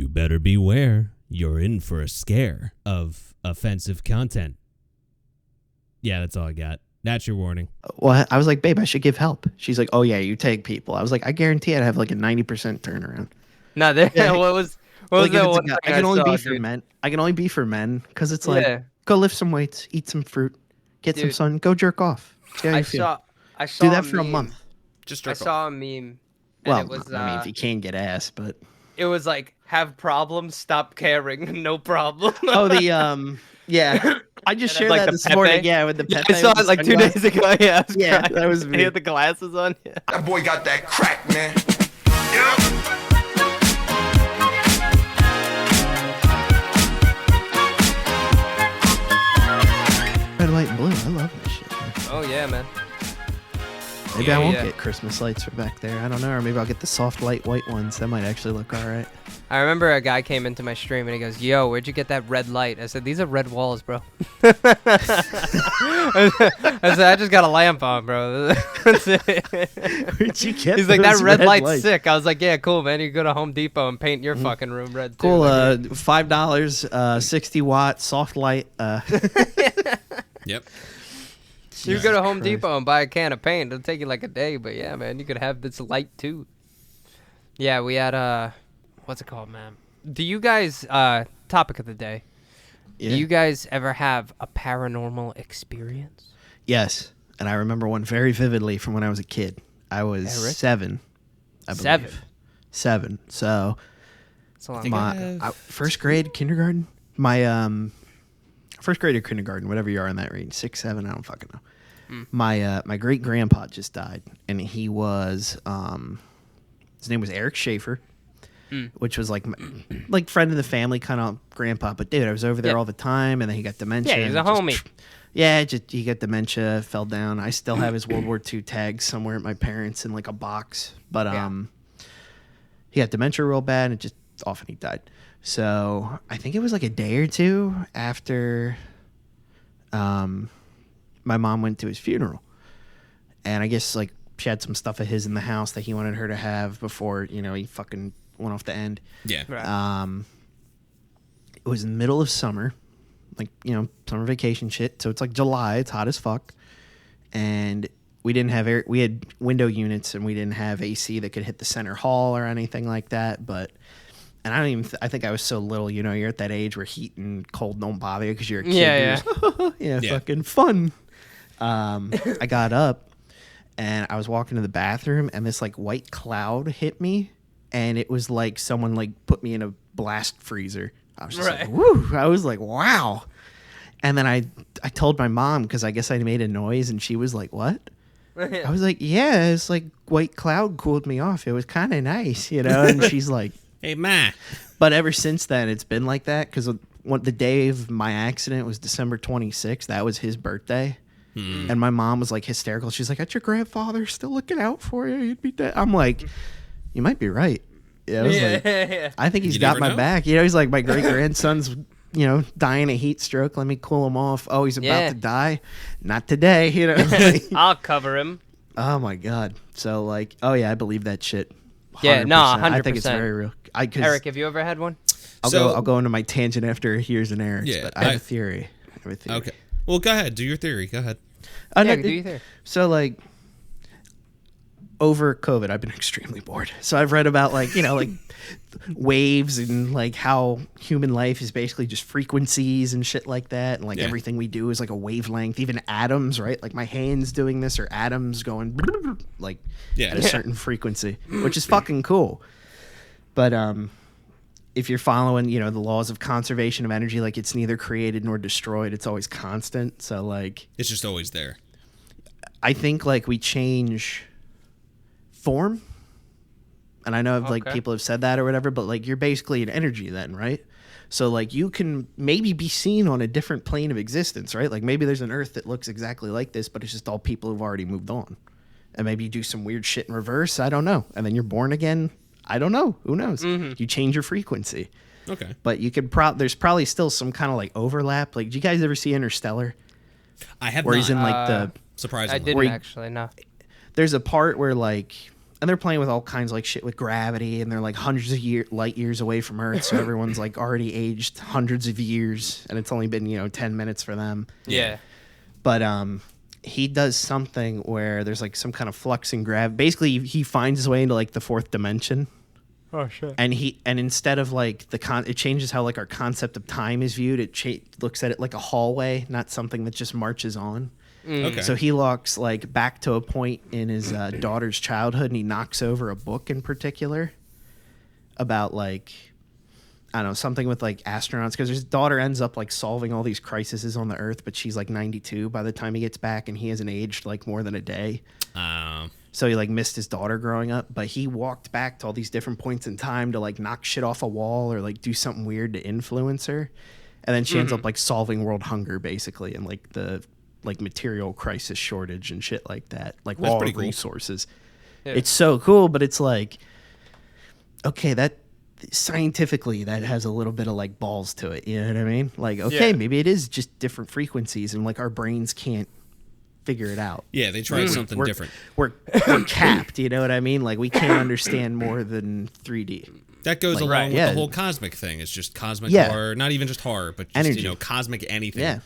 You better beware. You're in for a scare of offensive content. Yeah, that's all I got. That's your warning. Well, I was like, babe, I should give help. She's like, oh yeah, you tag people. I was like, I guarantee I'd have like a 90% turnaround. No, there. Yeah. What was Like that if it's one I thing can only saw, be for dude? men. I can only be for men because it's like, Yeah. go lift some weights, eat some fruit, get some Dude. sun, go jerk off. See how you feel. I saw Do that for a meme. month. Just I jerk off. saw a meme. And Well, it was, I mean, if you can get ass, but it was like, have problems, stop caring, no problem. oh, the yeah, I just And shared like that the this Pepe. morning. Yeah, with the Yeah, Pepe. I saw with it the like 2 sunglasses. days ago. Yeah, I was Yeah, crying. that was He me. had the glasses on. Yeah. That boy got that crack, man. Yep. Red, white, and blue. I love this shit. Man. Oh yeah, man. Maybe I won't Yeah. get Christmas lights from back there. I don't know, or maybe I'll get the soft light white ones. That might actually look all right. I remember a guy came into my stream and he goes, "Yo, where'd you get that red light?" I said, "These are red walls, bro." I said, "I just got a lamp on, bro." That's it. Where'd you get He's like, "That those red light's lights?" sick." I was like, "Yeah, cool, man. You go to Home Depot and paint your fucking room red too." Cool. Like, $5, 60-watt soft light. Yep. you go to Home Christ. Depot and buy a can of paint. It'll take you like a day, but yeah, man, you could have this light too. Yeah, we had what's it called, man? Do you guys topic of the day? Yeah. Do you guys ever have a paranormal experience? Yes, and I remember one very vividly from when I was a kid. I was Eric? 7, I believe. 7. 7. So It's a long think time. I- first grade, kindergarten. My first grade or kindergarten, whatever you are in that range, 6, 7. I don't fucking know. My great grandpa just died, and he was his name was Eric Schaefer. Which was like friend of the family kind of grandpa, but dude, I was over there Yeah. all the time, and then he got dementia. Yeah, he's a and just- homie. Yeah, he got dementia, fell down. I still have his World War II tag somewhere at my parents in like a box, but Yeah. he got dementia real bad, and it just often he died. So I think it was like a day or two after, my mom went to his funeral, and I guess like she had some stuff of his in the house that he wanted her to have before he fucking went off the end. Yeah. Right. It was in the middle of summer, like summer vacation shit. So it's like July, it's hot as fuck, and we didn't have air. We had window units, and we didn't have AC that could hit the center hall or anything like that. And I don't even. I think I was so little. You're at that age where heat and cold don't bother you because you're a kid. Yeah, You're Yeah. fucking fun. I got up, and I was walking to the bathroom, and this like white cloud hit me, and it was like someone like put me in a blast freezer. I was just Right. like, woo! I was like, wow. And then I told my mom because I guess I made a noise, and she was like, what? I was like, yeah, it's like white cloud cooled me off. It was kind of nice, And she's like, Hey, ma. but ever since then, it's been like that because the day of my accident was December 26th. That was his birthday. And my mom was like hysterical. She's like, "That's your grandfather still looking out for you. You'd be dead." I'm like, "You might be right." Yeah, I was like, Yeah. I think he's You got never my know. back. He's like, my great grandson's, dying of heat stroke. Let me cool him off. Oh, he's about Yeah. to die. Not today. Like, I'll cover him. oh my god. So like, oh yeah, I believe that shit. Yeah, no, 100%. I think it's 100%. very real. 'Cause Eric, have you ever had one? I'll go into my tangent after here's an Eric's, Yeah, but I have a theory. Okay. Well, go ahead. Do your theory. Go ahead. Oh, Yeah, no, do you think? So like over COVID, I've been extremely bored. So I've read about like waves and like how human life is basically just frequencies and shit like that, and like Yeah. everything we do is like a wavelength. Even atoms, right? Like my hands doing this, or atoms going like Yeah. at a certain frequency, which is fucking cool. But if you're following, the laws of conservation of energy, like it's neither created nor destroyed, it's always constant. So like It's just always there. I think like we change form, and I know like Okay. people have said that or whatever, but like you're basically an energy then, right? So like you can maybe be seen on a different plane of existence, right? Like maybe there's an Earth that looks exactly like this, but it's just all people who've already moved on, and maybe you do some weird shit in reverse. I don't know, and then you're born again. I don't know. Who knows? You change your frequency, Okay. but you could there's probably still some kind of like overlap. Like, do you guys ever see Interstellar, I have where not. he's in like the Surprisingly. I didn't Where you- actually. No. there's a part where like and they're playing with all kinds of like shit with gravity, and they're like hundreds of light years away from Earth, so everyone's like already aged hundreds of years, and it's only been 10 minutes for them. Yeah. But he does something where there's like some kind of flux in gravity. Basically, he finds his way into like the fourth dimension. Oh shit. And instead of like it changes how like our concept of time is viewed. It looks at it like a hallway, not something that just marches on. Okay. So he walks like back to a point in his daughter's childhood, and he knocks over a book in particular about like, I don't know, something with like astronauts, because his daughter ends up like solving all these crises on the Earth, but she's like 92 by the time he gets back, and he hasn't aged like more than a day. So he like missed his daughter growing up, but he walked back to all these different points in time to like knock shit off a wall or like do something weird to influence her. And then she ends up like solving world hunger basically, and like the like material crisis shortage and shit like that, like raw pretty cool. resources. Yeah. It's so cool, but it's like, okay, that scientifically that has a little bit of like balls to it. You know what I mean? Like, okay, Yeah. maybe it is just different frequencies, and like our brains can't figure it out. Yeah, they tried something different. We're capped. You know what I mean? Like we can't understand more than 3D. That goes along right, with yeah. the whole cosmic thing. It's just cosmic Yeah. horror, not even just horror, but just Energy. cosmic anything. Yeah.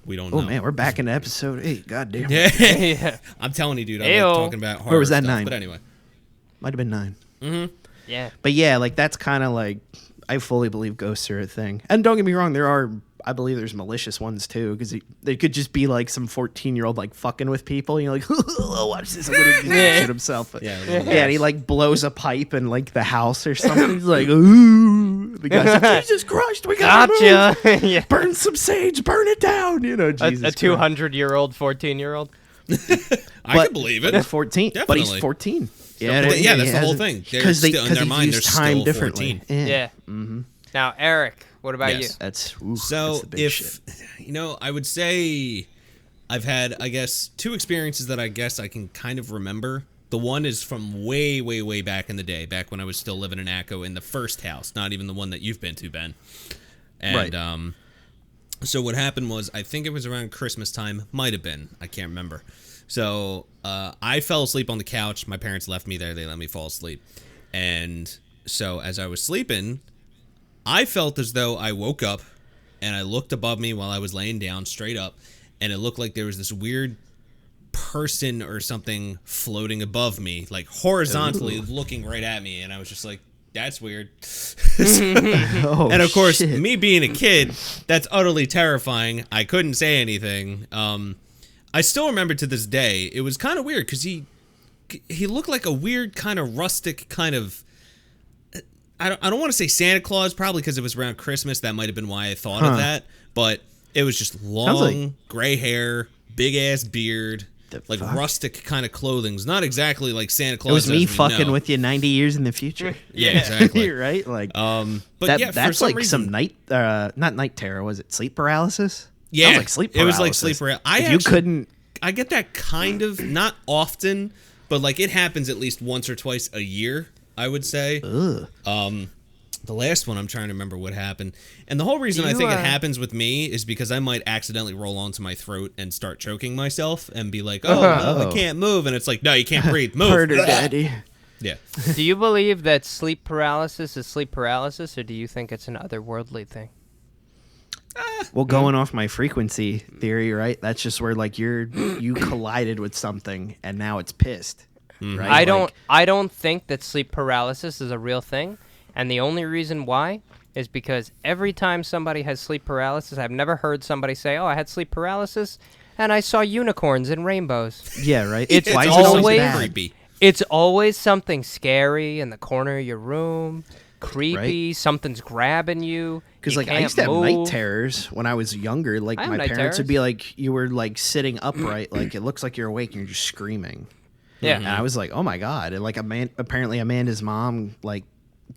We don't Oh know. man, we're back into episode 8. God damn. Yeah. Yeah. I'm telling you, dude. I'm Ayo. like, talking about horror. Where was that stuff. 9? But anyway. Might have been 9. Yeah. But yeah, like that's kind of like, I fully believe ghosts are a thing. And don't get me wrong, I believe there's malicious ones too, because they could just be like some 14-year-old like fucking with people. And you're like, oh, watch this. I'm gonna do that shit himself. But, Yeah, yeah, and he like blows a pipe in like the house or something. He's like, ooh. The guy's like, Jesus Christ, we gotta move. Gotcha. Yeah. Burn some sage, burn it down. Jesus A 200-year-old, 14-year-old. I But- can believe it. He's 14, but he's Definitely. 14. Yeah, that's the whole thing. They're Because still- in their mind, they're time still differently. 14. Yeah. Now, Eric, what about Yes. That's So that's the big if shit. I would say I've had, I guess, 2 experiences that I guess I can kind of remember. The one is from way, way, way back in the day, back when I was still living in Acco in the first house, not even the one that you've been to, Ben. And Right. So what happened was, I think it was around Christmas time, might have been, I can't remember. So I fell asleep on the couch. My parents left me there. They let me fall asleep. And so as I was sleeping, I felt as though I woke up and I looked above me while I was laying down straight up, and it looked like there was this weird person or something floating above me, like horizontally looking right at me, and I was just like, that's weird. Oh, And of course, shit. me being a kid, that's utterly terrifying. I couldn't say anything. I still remember to this day, it was kind of weird because he looked like a weird kind of rustic kind of, I don't want to say Santa Claus, probably because it was around Christmas. That might have been why I thought of that. But it was just long, like- gray hair, big ass beard, The like fuck? rustic kind of clothing. It's not exactly like Santa Claus. It was me as we fucking know. with you 90 years in the future. Yeah, exactly. Right? Like But that, yeah, for that's some like reason, some night not night terror, was it sleep paralysis? Yeah, Sounds like sleep it paralysis. was like sleep paralysis. If you couldn't I get that kind of, not often, but like it happens at least once or twice a year, I would say. The last one, I'm trying to remember what happened. And the whole reason I think it happens with me is because I might accidentally roll onto my throat and start choking myself and be like, oh, no, I can't move. And it's like, no, you can't breathe. Move. Murder daddy. Yeah. Do you believe that sleep paralysis is sleep paralysis, or do you think it's an otherworldly thing? Well, going off my frequency theory, right? That's just where like you collided with something and now it's pissed. Right? I don't think that sleep paralysis is a real thing, and the only reason why is because every time somebody has sleep paralysis, I've never heard somebody say, "Oh, I had sleep paralysis and I saw unicorns and rainbows." Yeah, right. It's Why is it always bad? creepy. It's always something scary in the corner of your room, creepy, something's grabbing you. Because you like I can't used to have night move. terrors when I was younger. Like I have my night parents would terrors. be like, you were like sitting upright, like it looks like you're awake and you're just screaming. Yeah. And I was like, oh my god! And like apparently Amanda's mom like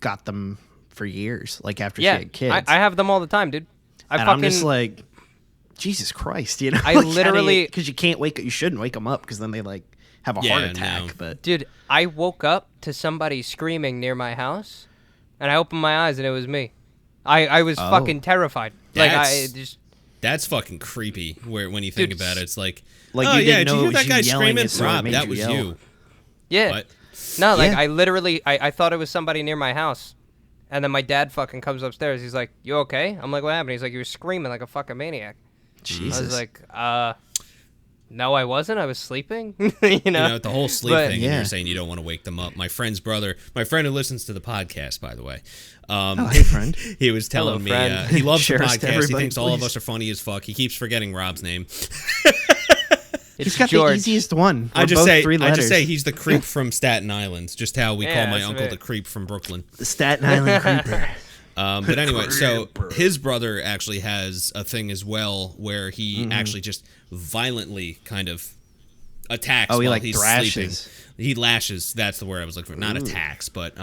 got them for years, like after Yeah, she had kids. I have them all the time, dude. and I'm just like, Jesus Christ, you know? I literally- because you can't you shouldn't wake them up because then they like have a Yeah, heart attack. no. But Dude, I woke up to somebody screaming near my house, and I opened my eyes, and it was me. I was fucking terrified. Like, I just... That's fucking creepy. When you think Dude, about it, it's like Like, oh you yeah, didn't did know you it hear was that you guy yelling, screaming? it sort of Rob, made that you was yell. you. Yeah. What? No, like Yeah. I literally, I thought it was somebody near my house. And then my dad fucking comes upstairs. He's like, "You okay?" I'm like, "What happened?" He's like, "You were screaming like a fucking maniac." Jesus. I was like, no, I wasn't. I was sleeping. You know, the whole sleep But- thing, and Yeah. you're saying you don't want to wake them up. My friend's brother, my friend who listens to the podcast, by the way. Oh, hey, friend. He was telling me friend. he loves the Share us to podcast. He everybody, thinks all of please. us are funny as fuck. He keeps forgetting Rob's name. It's He's got George. the easiest one. I We're just both say 3 letters. he's the creep from Staten Island. Just how we Yeah, call my that's uncle it. the creep from Brooklyn. The Staten Island creeper. But anyway, so his brother actually has a thing as well where he actually just violently kind of attacks Oh, he, while like, he's thrashes. sleeping. He lashes. That's the word I was looking for. Not attacks, but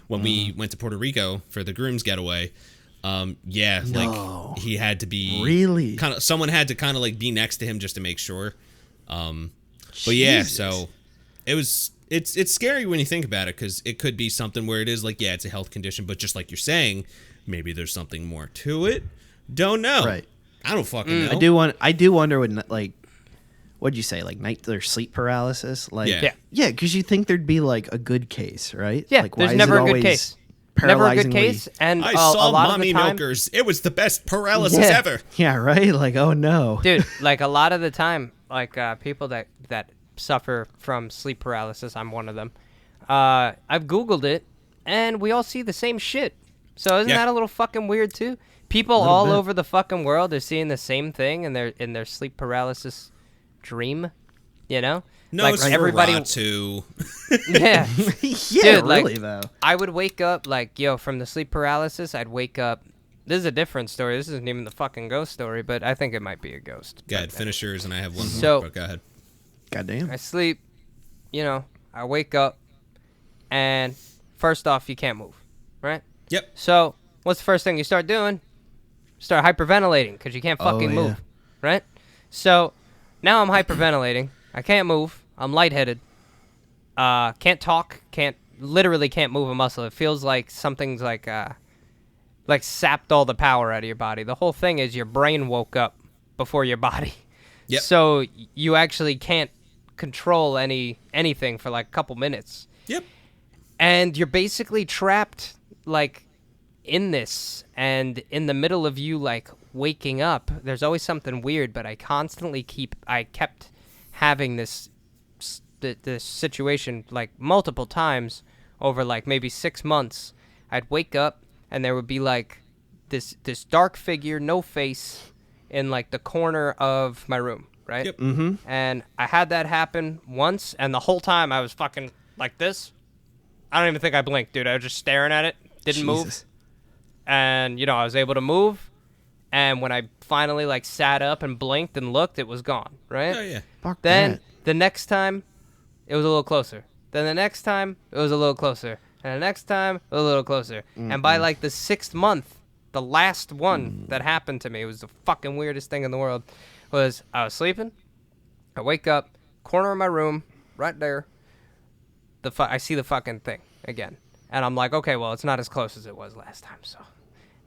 when we went to Puerto Rico for the groom's getaway, yeah, No. like he had to be Really? kind of. Someone had to kind of like be next to him just to make sure. But yeah, Jesus. so it was. It's scary when you think about it because it could be something where it is like, yeah, it's a health condition, but just like you're saying, maybe there's something more to it. Don't know. Right. I don't fucking know. I do wonder what, like, what'd you say, like night or sleep paralysis? Like, Yeah. yeah, because you think there'd be like a good case, right? Yeah, like, why there's is never it a good always case. Never a good paralyzingly- case. And I a saw lot mommy of the time, milkers. It was the best paralysis Yeah. ever. Yeah, right. Like, oh no, dude, like a lot of the time, like people that suffer from sleep paralysis, I'm one of them. I've Googled it, and we all see the same shit. So isn't Yeah. that a little fucking weird too? People Little all bit. over the fucking world are seeing the same thing in their sleep paralysis dream. You know, No, like it's everybody. too. Yeah, yeah, Dude, like- really though. I would wake up like from the sleep paralysis. I'd wake up. This is a different story. This isn't even the fucking ghost story, but I think it might be a ghost. Go ahead, finish yours, and I have one So- more. But go ahead. Goddamn. I sleep, I wake up, and first off, you can't move, right? Yep. So, what's the first thing you start doing? Start hyperventilating, because you can't fucking yeah. move, right? So, now I'm hyperventilating. I can't move. I'm lightheaded. Can't talk. Literally can't move a muscle. It feels like something's like sapped all the power out of your body. The whole thing is your brain woke up before your body. Yep. So you actually can't control anything for like a couple minutes. Yep. And you're basically trapped like in this, and in the middle of you like waking up, there's always something weird, but I kept having this situation like multiple times over like maybe 6 months. I'd wake up and there would be like this dark figure, no face, in like the corner of my room, right? Yep. Mm-hmm. And I had that happen once, and the whole time I was fucking like this. I don't even think I blinked, dude. I was just staring at it, didn't move. And, I was able to move. And when I finally, like, sat up and blinked and looked, it was gone, right? Oh yeah. Fuck Then that. the next time, it was a little closer. Then the next time, it was a little closer. And the next time, a little closer. And by, like, the 6th month, the last one that happened to me, it was the fucking weirdest thing in the world, was I was sleeping. I wake up, corner of my room, right there. I see the fucking thing again. And I'm like, okay, well, it's not as close as it was last time, so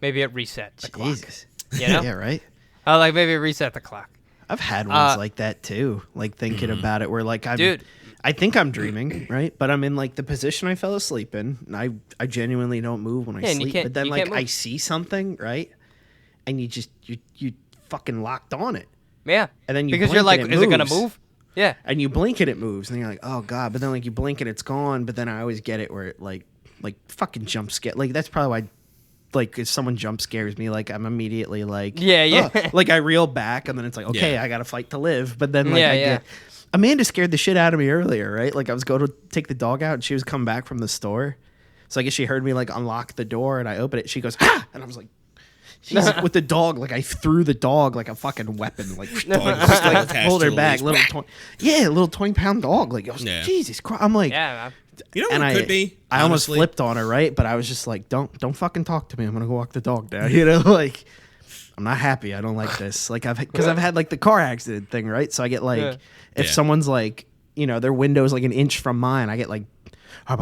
maybe it reset the clock. Jesus. You know? Yeah, right. Maybe it reset the clock. I've had ones like that too. Like thinking about it, where like Dude. I think I'm dreaming, right? But I'm in like the position I fell asleep in, and I genuinely don't move when I Yeah, and you sleep. can't- But then you like can't move. I see something, right? And you fucking locked on it, Yeah. and then you because blink you're like, and it is it gonna moves. move? Yeah. and you blink and it moves, and you're like, oh god. But then like you blink and it's gone. But then I always get it where it like fucking jump scare. Like that's probably why. Like if someone jump scares me, like I'm immediately like, Yeah. "Ugh." Like I reel back, and then it's like, okay, Yeah. I gotta fight to live. But then like Yeah, I yeah. get. Amanda scared the shit out of me earlier, right? Like I was going to take the dog out, and she was coming back from the store, so I guess she heard me like unlock the door, and I opened it. She goes, "Ha!" And I was like, Jesus, with the dog, like I threw the dog like a fucking weapon, like Dog was just like attached pulled to her the back, leash. little 20-pound dog. Like I was, Yeah. Jesus Christ! I'm like, Yeah. You know what and it I could be? I almost honestly? flipped on her, right? But I was just like, don't fucking talk to me. I'm gonna go walk the dog down. You know, like I'm not happy. I don't like this. Like because I've had like the car accident thing, right? So I get like Yeah. if Yeah. someone's like, their window's like an inch from mine, I get like, like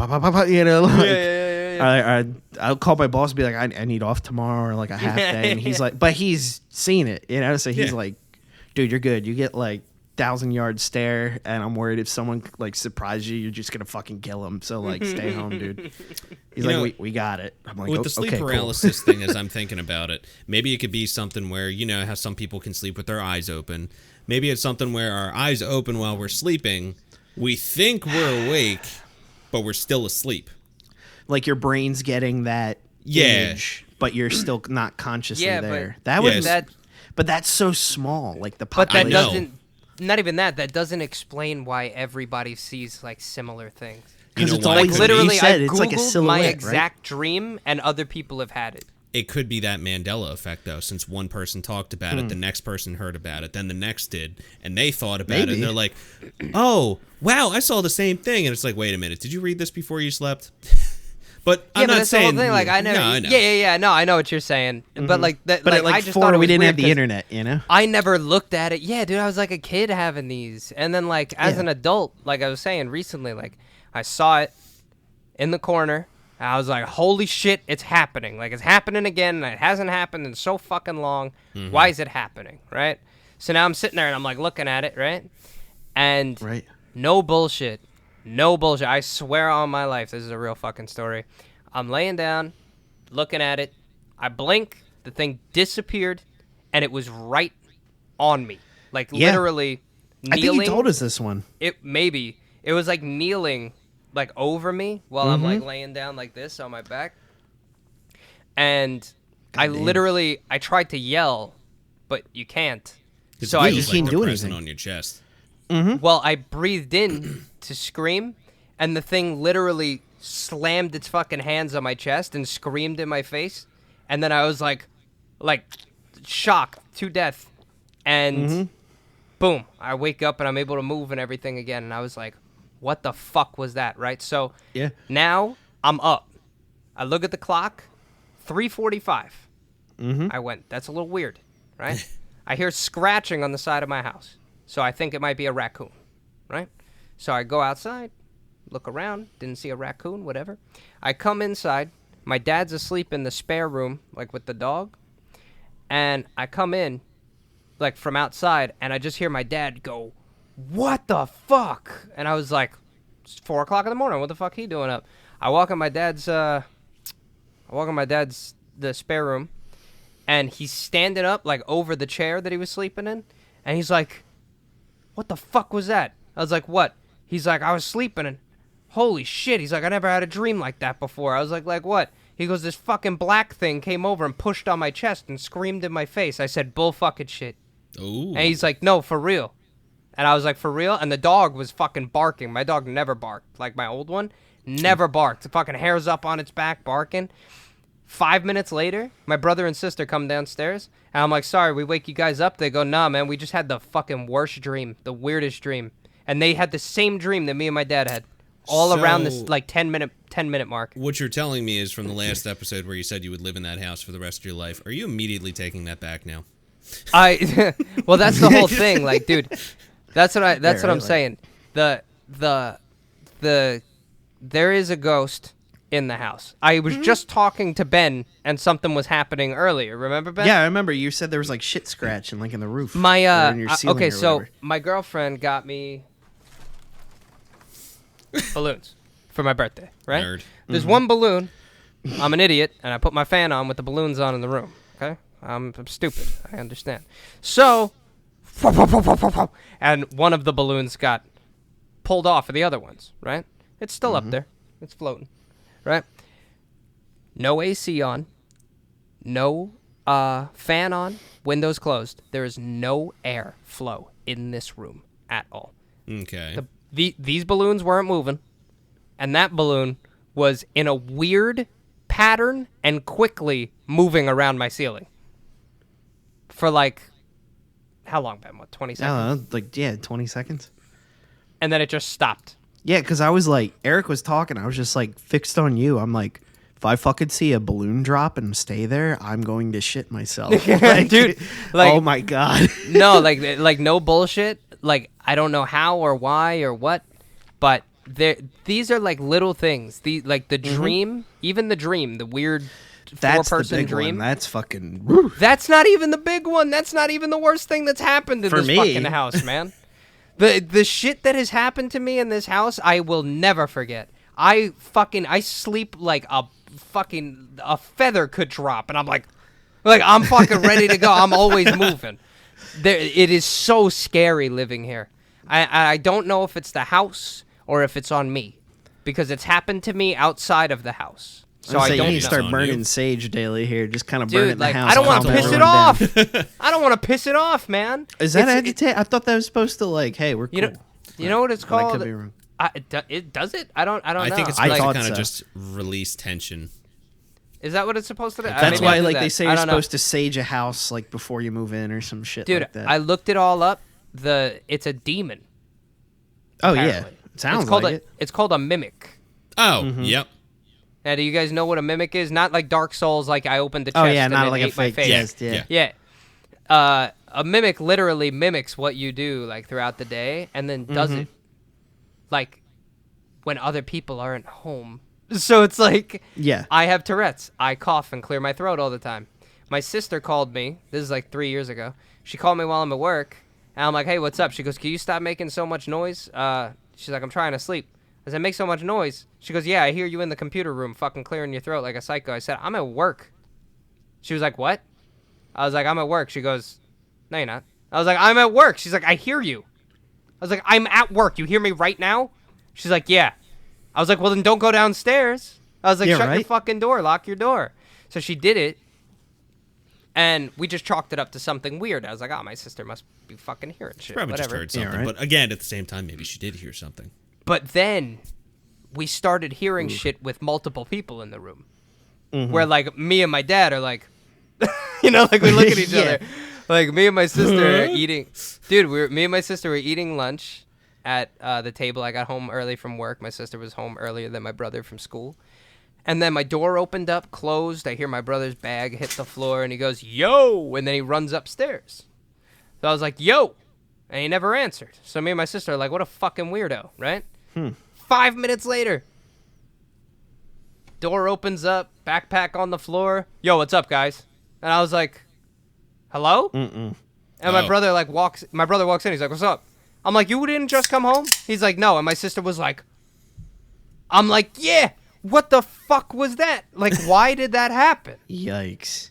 I'll call my boss and be like, I need off tomorrow or like a half day, and he's like, but he's seen it, so he's Yeah. like, dude, you're good. You get like 1,000-yard stare, and I'm worried if someone like surprises you, you're just gonna fucking kill them. So like, stay home, dude. He's You like, know, we got it. I'm like, With the sleep okay, cool." paralysis thing, as I'm thinking about it, maybe it could be something where, you know how some people can sleep with their eyes open. Maybe it's something where our eyes open while we're sleeping. We think we're awake, but we're still asleep. Like your brain's getting that image, but you're still not consciously there. But that's so small. Like the But population. that doesn't. Not even that. That doesn't explain why everybody sees like similar things. Because You know it's why? always Like literally, you said, I it's like a googled silhouette, my right? exact dream, and other people have had it. It could be that Mandela effect, though, since one person talked about it, the next person heard about it, then the next did, and they thought about it, and they're like, oh, wow, I saw the same thing. And it's like, wait a minute, did you read this before you slept? But I'm not that's the whole saying... thing. Like I never. No, I know. Yeah. No, I know what you're saying. But like that. But like, at like I just 4, thought it we was didn't weird have the 'cause internet, you know? I never looked at it. Yeah, dude, I was like a kid having these, and then like as Yeah. an adult, like I was saying recently, like I saw it in the corner. And I was like, holy shit, it's happening. Like it's happening again, and it hasn't happened in so fucking long. Why is it happening, right? So now I'm sitting there and I'm like looking at it, right? And Right. no bullshit. No bullshit. I swear on my life, this is a real fucking story. I'm laying down, looking at it. I blink, the thing disappeared, and it was right on me. Like literally I kneeling. think you told us this one. It was like kneeling like over me while I'm like laying down like this on my back. And I literally I tried to yell, but you can't. So I you just can't like do they're pressing anything. on your chest. well, I breathed in to scream, and the thing literally slammed its fucking hands on my chest and screamed in my face. And then I was like shocked to death. And boom, I wake up and I'm able to move and everything again. And I was like, what the fuck was that, right? So Yeah. now I'm up. I look at the clock, 3:45. I went, that's a little weird, right? I hear scratching on the side of my house. So I think it might be a raccoon, right? So I go outside, look around, didn't see a raccoon, whatever. I come inside. My dad's asleep in the spare room, like with the dog. And I come in, like from outside, and I just hear my dad go, what the fuck? And I was like, it's 4 o'clock in the morning. What the fuck he doing up? I walk in my dad's, the spare room, and he's standing up like over the chair that he was sleeping in, and he's like, what the fuck was that? I was like, what? He's like, I was sleeping, and holy shit. He's like, I never had a dream like that before. I was like what? He goes, this fucking black thing came over and pushed on my chest and screamed in my face. I said, bull fucking shit. Ooh. And he's like, no, for real. And I was like, for real? And the dog was fucking barking. My dog never barked. Like my old one, never barked. The fucking hair's up on its back barking. 5 minutes later, my brother and sister come downstairs. And I'm like, sorry, we wake you guys up? They go, nah, man, we just had the fucking worst dream. The weirdest dream. And they had the same dream that me and my dad had. All around this like 10 minute mark. What you're telling me is from the last episode where you said you would live in that house for the rest of your life. Are you immediately taking that back now? Well, that's the whole thing. Like, dude, that's what I'm saying. There is a ghost in the house. I was just talking to Ben, and something was happening earlier. Remember, Ben? Yeah, I remember you said there was like shit scratching like in the roof. My or in your ceiling okay, or so whatever. my girlfriend got me balloons for my birthday, right? Nerd. There's one balloon. I'm an idiot, and I put my fan on with the balloons on in the room. Okay, I'm stupid. I understand. So, and one of the balloons got pulled off of the other ones. Right? It's still up there. It's floating. Right? No AC on. No fan on. Windows closed. There is no air flow in this room at all. Okay. These balloons weren't moving, and that balloon was in a weird pattern and quickly moving around my ceiling for like, how long, Ben? What, 20 I seconds? don't know, 20 seconds. And then it just stopped. Yeah, because I was like, Eric was talking. I was just like fixed on you. I'm like, if I fucking see a balloon drop and stay there, I'm going to shit myself. Like, Dude, like, oh my God. No, like no bullshit. Like, I don't know how or why or what, but these are like little things. Like the dream, even the dream, the weird That's the four-person big dream. one. That's fucking... That's not even the big one. That's not even the worst thing that's happened in For this me. fucking house, man. The shit that has happened to me in this house, I will never forget. I sleep like a feather could drop, and I'm like I'm fucking ready to go. I'm always moving. It is so scary living here. I don't know if it's the house or if it's on me, because it's happened to me outside of the house. So I don't you know. need to start burning sage daily here. Just kind of burn it in Dude, the like house. I don't want to calm piss it everyone off. down. I don't want to piss it off, man. Is that It's- agitate? I thought that was supposed to like, hey, we're cool. You know what it's But I called? could be wrong. It does it? I don't know. I think it's I supposed to thought kind of so. just release tension. Is that what it's supposed to do? That's Maybe I'll why, do like, that. they say I you're don't know. supposed to sage a house like before you move in or some shit Dude, like that. I looked it all up. It's a demon. oh yeah, apparently. sounds It's called like it. It's called a mimic. Oh, yep. Now, do you guys know what a mimic is? Not like Dark Souls, like I opened the chest Oh yeah, and not it like a ate my fake face. chest. Yeah. Yeah. Yeah. A mimic literally mimics what you do like throughout the day and then does it like when other people aren't home. So it's like Yeah. I have Tourette's. I cough and clear my throat all the time. My sister called me. This is like 3 years ago. She called me while I'm at work. And I'm like, hey, what's up? She goes, can you stop making so much noise? She's like, I'm trying to sleep. I said, make so much noise. She goes, yeah, I hear you in the computer room fucking clearing your throat like a psycho. I said, I'm at work. She was like, what? I was like, I'm at work. She goes, no, you're not. I was like, I'm at work. She's like, I hear you. I was like, I'm at work. You hear me right now? She's like, yeah. I was like, well, then don't go downstairs. I was like, Yeah, shut your right? fucking door. Lock your door. So she did it. And we just chalked it up to something weird. I was like, oh, my sister must be fucking hearing shit. Probably Whatever. just heard something. right. But again, at the same time, maybe she did hear something. But then we started hearing shit with multiple people in the room. Where, like, me and my dad are like, you know, like we look at each Yeah. other. Like, me and my sister are eating. Dude, me and my sister were eating lunch at the table. I got home early from work. My sister was home earlier than my brother from school. And then my door opened up, closed. I hear my brother's bag hit the floor, and he goes, yo! And then he runs upstairs. So I was like, yo! And he never answered. So me and my sister are like, what a fucking weirdo, right? 5 minutes later, door opens up, backpack on the floor. Yo, what's up, guys? And I was like, hello? And my Oh. brother walks in. He's like, what's up? I'm like, you didn't just come home? He's like, no. And my sister was like, I'm like, yeah. What the fuck was that? Like, why did that happen? Yikes.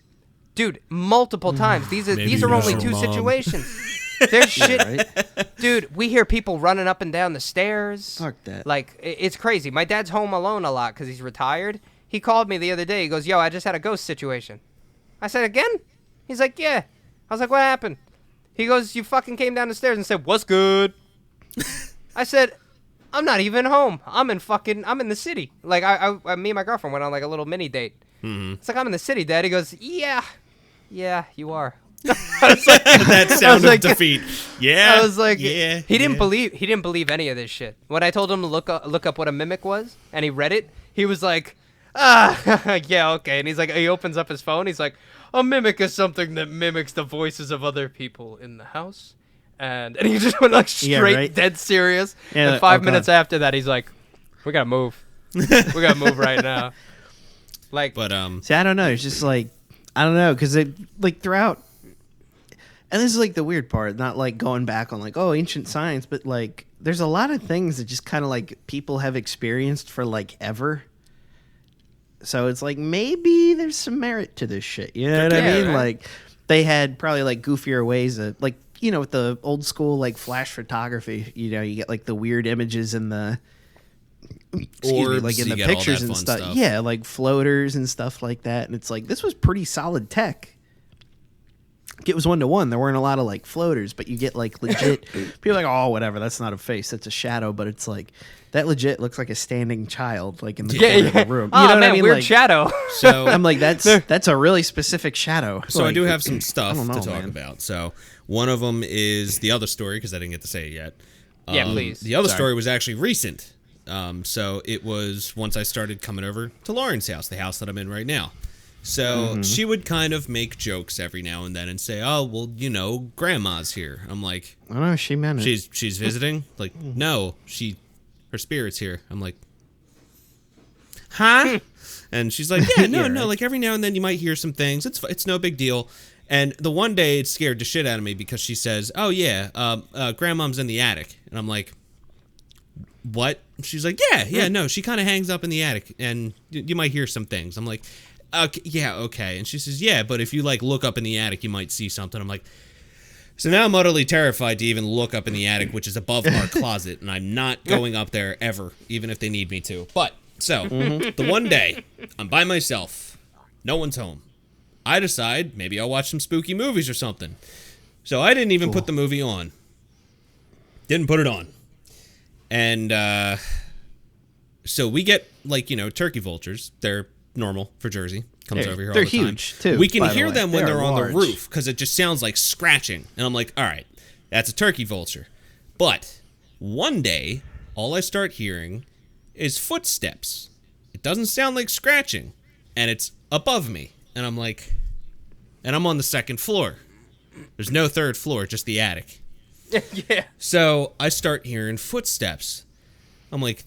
Dude, multiple times. These Maybe are only that's two your mom. situations. There's shit. Right? Dude, we hear people running up and down the stairs. Fuck that. Like, it's crazy. My dad's home alone a lot because he's retired. He called me the other day. He goes, yo, I just had a ghost situation. I said, again? He's like, yeah. I was like, what happened? He goes, you fucking came down the stairs and said, what's good? I said, I'm not even home. I'm in the city. Like, me and my girlfriend went on like a little mini date. It's like, I'm in the city, Dad. He goes, yeah, you are. That sound like- of defeat. Yeah. I was like, yeah. he didn't believe any of this shit. When I told him to look up what a mimic was, and he read it, he was like, yeah, okay. And he's like, he opens up his phone. He's like, a mimic is something that mimics the voices of other people in the house. And he just went like straight, Yeah, right. dead serious. Yeah, and like, 5 oh, minutes God. after that, he's like, we gotta move. We gotta move right now. Like, But See, I don't know. It's just like, I don't know, because it, like, throughout, and this is, like, the weird part, not, like, going back on, like, oh, ancient science, but, like, there's a lot of things that just kind of, like, people have experienced for, like, ever. So it's like, maybe there's some merit to this shit. You know what I Yeah, mean? right. Like, they had probably, like, goofier ways of, like, you know, with the old school, like, flash photography, you know, you get, like, the weird images in the, Orbs, like in you the get all that pictures and fun stuff. stuff. Yeah, like floaters and stuff like that. And it's like, this was pretty solid tech. It was 1-to-1. There weren't a lot of like floaters, but you get like legit. People are like, oh, whatever. That's not a face. That's a shadow. But it's like, that legit looks like a standing child, like in the corner of the room. You oh know what man, I mean? weird Like, shadow. so I'm like, that's a really specific shadow. So I Like, do have some stuff I don't know, to talk man. about. So one of them is the other story because I didn't get to say it yet. Yeah, please. The other Sorry. story was actually recent. So it was once I started coming over to Lauren's house, the house that I'm in right now. So she would kind of make jokes every now and then and say, "Oh, well, you know, Grandma's here." I'm like, I don't know. She meant it. "She's visiting?" Like, no, her spirit's here. I'm like, huh? And she's like, yeah, no, Yeah, no, right. like every now and then you might hear some things. It's no big deal. And the one day it scared the shit out of me because she says, oh yeah, grandmom's in the attic. And I'm like, what? She's like, yeah, no, she kind of hangs up in the attic and you might hear some things. I'm like, okay, yeah, okay. And she says, yeah, but if you like look up in the attic, you might see something. I'm like, so now I'm utterly terrified to even look up in the attic, which is above our closet, and I'm not going up there ever, even if they need me to. But, so, the one day, I'm by myself, no one's home. I decide maybe I'll watch some spooky movies or something. So I didn't even put the movie on. Didn't put it on. And, so we get, like, turkey vultures. They're normal for Jersey. Comes over here all the time. They're huge, too. We can by the hear way. them when They are they're on large. the roof because it just sounds like scratching. And I'm like, all right, that's a turkey vulture. But one day, all I start hearing is footsteps. It doesn't sound like scratching. And it's above me. And I'm like, and I'm on the second floor. There's no third floor, just the attic. Yeah. So I start hearing footsteps. I'm like,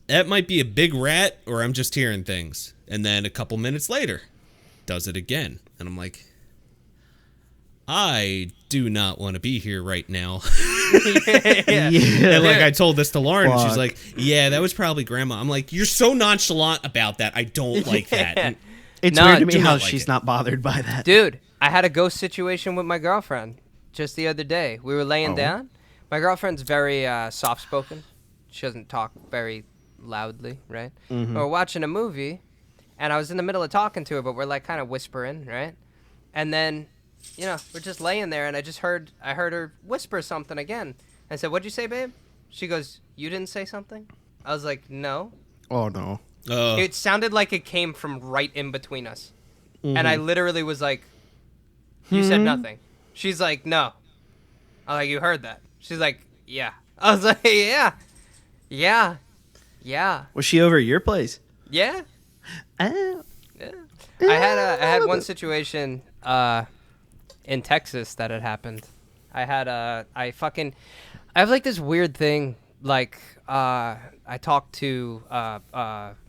that might be a big rat or I'm just hearing things. And then a couple minutes later, does it again. And I'm like, I do not want to be here right now. Yeah. And like I told this to Lauren, and she's Fuck. like, yeah, that was probably grandma. I'm like, you're so nonchalant about that. I don't like that. And It's No, weird to me do how not like she's it. not bothered by that. Dude, I had a ghost situation with my girlfriend just the other day. We were laying down. My girlfriend's very soft-spoken. She doesn't talk very loudly, right? We were watching a movie, and I was in the middle of talking to her, but we're like kind of whispering, right? And then, we're just laying there, and I heard her whisper something again. I said, "What'd you say, babe?" She goes, "You didn't say something?" I was like, "No." Oh no. It sounded like it came from right in between us. And I literally was like, "You said nothing." She's like, "No." I was like, "You heard that?" She's like, "Yeah." I was like, "Yeah. Yeah. Yeah. Was she over at your place? Yeah." Oh. Yeah. I had one situation in Texas that had happened. I have like this weird thing, like I talked to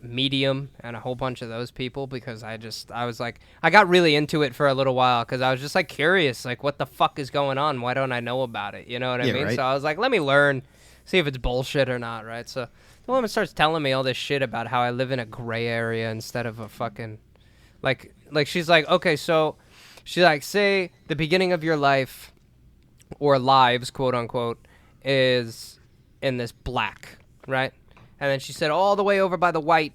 Medium and a whole bunch of those people because I was like, I got really into it for a little while because I was just like curious, like what the fuck is going on? Why don't I know about it? You know what I Yeah, mean? right. So I was like, let me learn, see if it's bullshit or not, right? So the woman starts telling me all this shit about how I live in a gray area instead of a fucking, like she's like, okay, so she's like, say the beginning of your life or lives, quote unquote, is in this black, right? And then she said all the way over by the white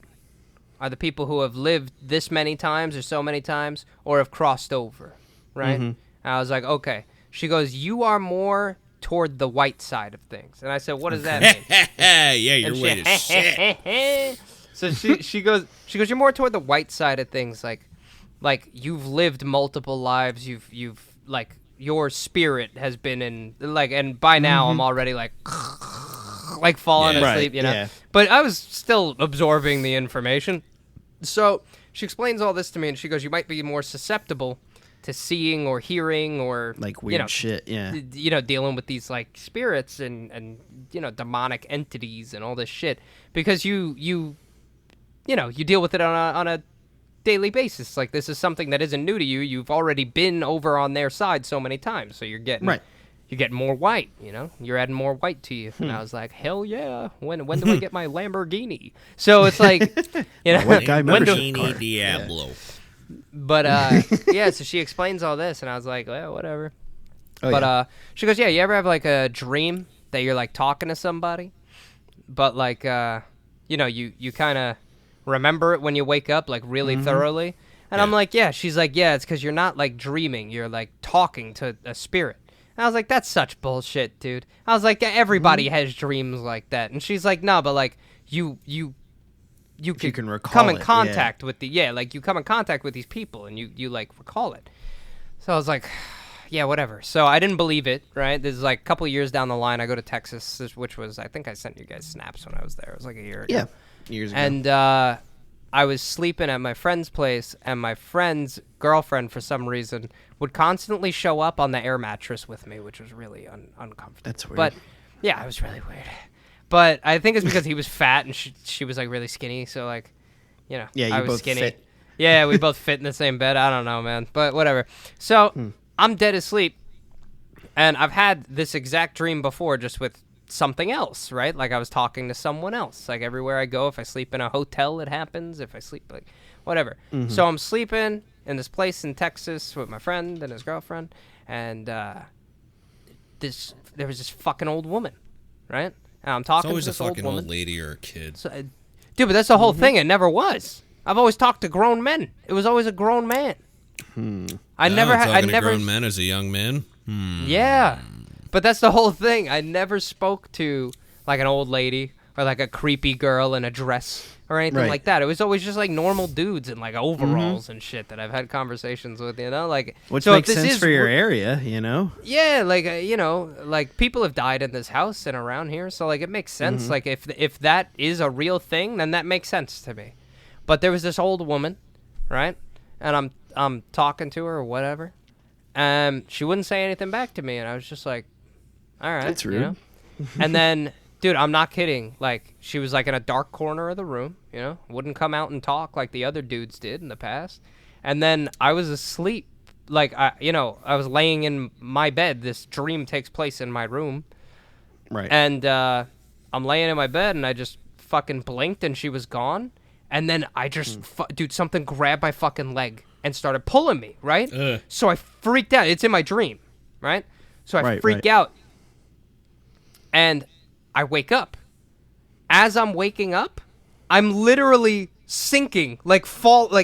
are the people who have lived this many times or so many times or have crossed over, right? And I was like, okay. She goes, you are more toward the white side of things. And I said, what does that mean? yeah, you're And weight is shit. So she goes, you're more toward the white side of things, like you've lived multiple lives, you've like your spirit has been in like, and by now I'm already like falling Yeah. asleep, Right, yeah. But I was still absorbing the information. So she explains all this to me, and she goes, you might be more susceptible to seeing or hearing or Like weird shit, yeah. dealing with these like spirits and demonic entities and all this shit because you deal with it on a daily basis. Like this is something that isn't new to you. You've already been over on their side so many times, so you're getting more white. You're adding more white to you. And I was like, hell yeah! When do I get my Lamborghini? So it's like, White guy when do, membership card. Diablo. but yeah. So she explains all this, and I was like, well, whatever. Oh, But yeah. she goes, yeah, you ever have like a dream that you're like talking to somebody, but like you kind of remember it when you wake up like really thoroughly? And I'm like, yeah. She's like, yeah, it's because you're not like dreaming, you're like talking to a spirit. And I was like, that's such bullshit, dude. I was like, everybody has dreams like that. And she's like, no, but like you can recall come in it, contact with like you come in contact with these people and you like recall it. So I was like, yeah, whatever. So I didn't believe it, right? This is like a couple of years down the line. I go to Texas, which was, I think I sent you guys snaps when I was there. It was like a year ago. Yeah. Years ago. And I was sleeping at my friend's place, and my friend's girlfriend, for some reason, would constantly show up on the air mattress with me, which was really uncomfortable. That's weird. But yeah, it was really weird. But I think it's because he was fat and she was like really skinny. So like, you know, Yeah, you I was both skinny. fit. Yeah, we both fit in the same bed. I don't know, man. But whatever. So I'm dead asleep. And I've had this exact dream before just with something else, right? Like I was talking to someone else. Like everywhere I go, if I sleep in a hotel, it happens. If I sleep, like, whatever. So I'm sleeping in this place in Texas with my friend and his girlfriend. And there was this fucking old woman, right? And I'm It's talking always to a this old fucking woman. old lady or a kid. So, dude, but that's the whole thing. It never was. I've always talked to grown men. It was always a grown man. I never had. I Talking to never. grown men as a young man. Yeah, but that's the whole thing. I never spoke to like an old lady or like a creepy girl in a dress or anything Right. like that. It was always just like normal dudes in like overalls and shit that I've had conversations with. You know, like Which so if makes this sense is for your re- area, you know? Yeah, like you know, like people have died in this house and around here, so like it makes sense. Like if that is a real thing, then that makes sense to me. But there was this old woman, right? And I'm talking to her or whatever. She wouldn't say anything back to me, and I was just like, all right. That's you rude. know? And then, dude, I'm not kidding. Like, she was like in a dark corner of the room, you know, wouldn't come out and talk like the other dudes did in the past. And then I was asleep. Like, I was laying in my bed. This dream takes place in my room. Right. And I'm laying in my bed, and I just fucking blinked, and she was gone. And then I just, dude, something grabbed my fucking leg and started pulling me, right? Ugh. So I freaked out. It's in my dream, right? So I Right, freak right. out. And I wake up. As I'm waking up, I'm literally sinking, like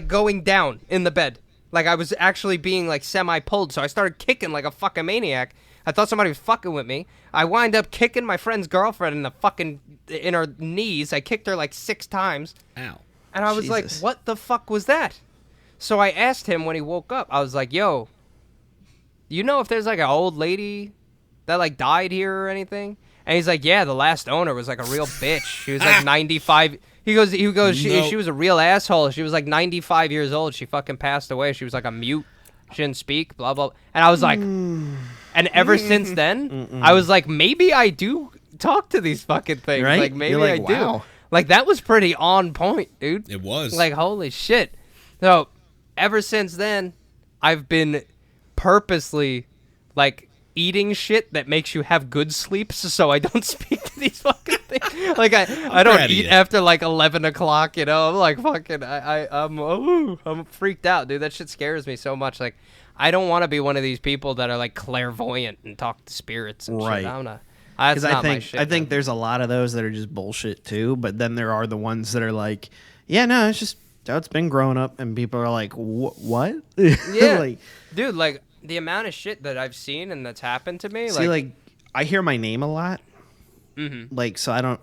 going down in the bed. Like I was actually being like semi-pulled. So I started kicking like a fucking maniac. I thought somebody was fucking with me. I wind up kicking my friend's girlfriend in her knees. I kicked her like 6 times. Ow. And I was like, Jesus. what the fuck was that? So I asked him when he woke up, I was like, yo, you know if there's like an old lady that like died here or anything? And he's like, yeah, the last owner was like a real bitch. She was like 95. He goes, she was a real asshole. She was like 95 years old. She fucking passed away. She was like a mute. She didn't speak, blah, blah. And I was like, and ever since then, I was like, maybe I do talk to these fucking things. Right? Like, maybe You're like, I do. wow. Like, that was pretty on point, dude. It was. Like, holy shit. So, ever since then, I've been purposely, like, eating shit that makes you have good sleeps so I don't speak to these fucking things. Like, I proud don't of eat you. after, like, 11 o'clock, you know? I'm like, fucking, I'm freaked out, dude. That shit scares me so much. Like, I don't want to be one of these people that are, like, clairvoyant and talk to spirits and Right. shit. I don't know. That's Because not my shit. I think man. there's a lot of those that are just bullshit too. But then there are the ones that are like, yeah, no, it's just how it's been growing up, and people are like, what? Yeah. like, Dude, like, the amount of shit that I've seen and that's happened to me, see, like I hear my name a lot. Mhm. Like, so I don't.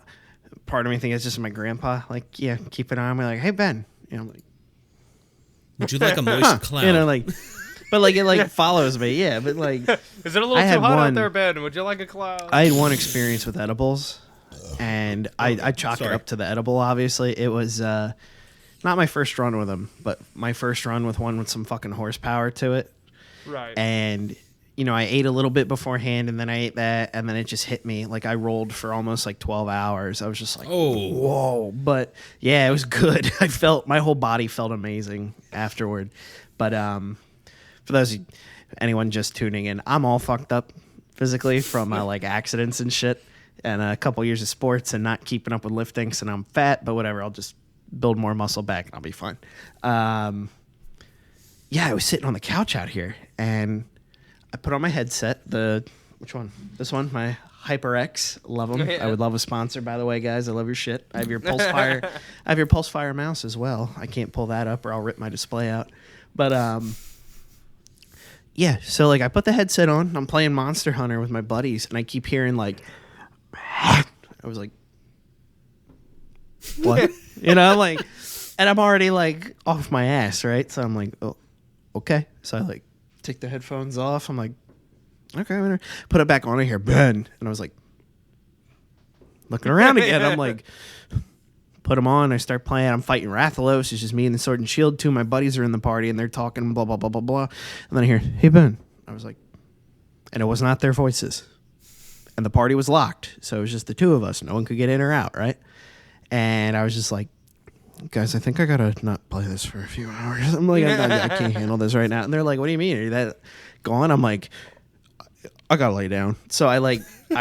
Part of me thinks it's just my grandpa. Like, yeah, keep an eye on me. Like, hey Ben, you know, I'm like, Would you like a moist cloud? you know, like, but like it like follows me. Yeah, but like is it a little I had too hot out one- there, Ben? Would you like a cloud? I had one experience with edibles, and I chalk it Sorry. up to the edible. Obviously, it was not my first run with them, but my first run with one with some fucking horsepower to it. Right. And you know, I ate a little bit beforehand, and then I ate that, and then it just hit me. Like I rolled for almost like 12 hours. I was just like, Oh. whoa! But yeah, it was good. I felt my whole body felt amazing afterward. But for those anyone just tuning in, I'm all fucked up physically from like accidents and shit, and a couple years of sports and not keeping up with lifting. So now I'm fat, but whatever. I'll just build more muscle back, and I'll be fine. Yeah, I was sitting on the couch out here, and I put on my headset. Which one? This one, my HyperX. Love them. Yeah. I would love a sponsor, by the way, guys. I love your shit. I have your Pulsefire. I have your Pulsefire mouse as well. I can't pull that up, or I'll rip my display out. But yeah. So like, I put the headset on. I'm playing Monster Hunter with my buddies, and I keep hearing like, I was like, what? You know, like, and I'm already like off my ass, right? So I'm like, oh, okay. So I like take the headphones off. I'm like, okay, whatever. Put it back on. I hear Ben, and I was like, looking around again. I'm like, put them on. I start playing. I'm fighting Rathalos. It's just me and the Sword and Shield. 2 of my buddies are in the party, and they're talking blah blah blah blah blah. And then I hear, hey Ben. I was like, and it was not their voices. and the party was locked. So it was just the two of us. No one could get in or out, right? And I was just like, guys, I think I gotta not play this for a few hours. I'm like, I can't handle this right now. And they're like, what do you mean? Are you that gone? I'm like, I gotta lay down. So I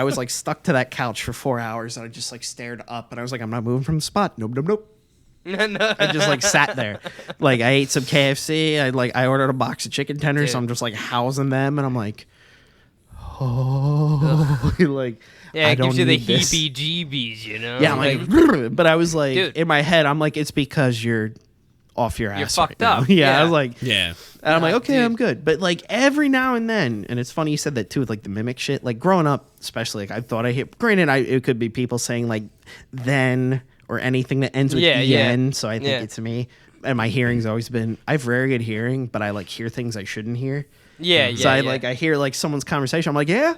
was like stuck to that couch for 4 hours, and I just like stared up, and I was like, I'm not moving from the spot. Nope. I just like sat there. Like I ate some KFC. I ordered a box of chicken tenders. So I'm just like housing them, and I'm like, oh, like Yeah, I it don't gives you the need this. heebie-jeebies, you know? Yeah, I'm like, but I was like, Dude. in my head, I'm like, it's because you're off your ass. fucked right now. up. Yeah, Yeah. I was like, Yeah. and I'm like, God, okay, dude. I'm good. But like every now and then, and it's funny you said that too with like the mimic shit. Like growing up, especially, like I thought I hit. Granted, it could be people saying like then or anything that ends with en. So I think it's me. And my hearing's always been. I have very good hearing, but I like hear things I shouldn't hear. Yeah, So yeah. I hear like someone's conversation. I'm like, yeah.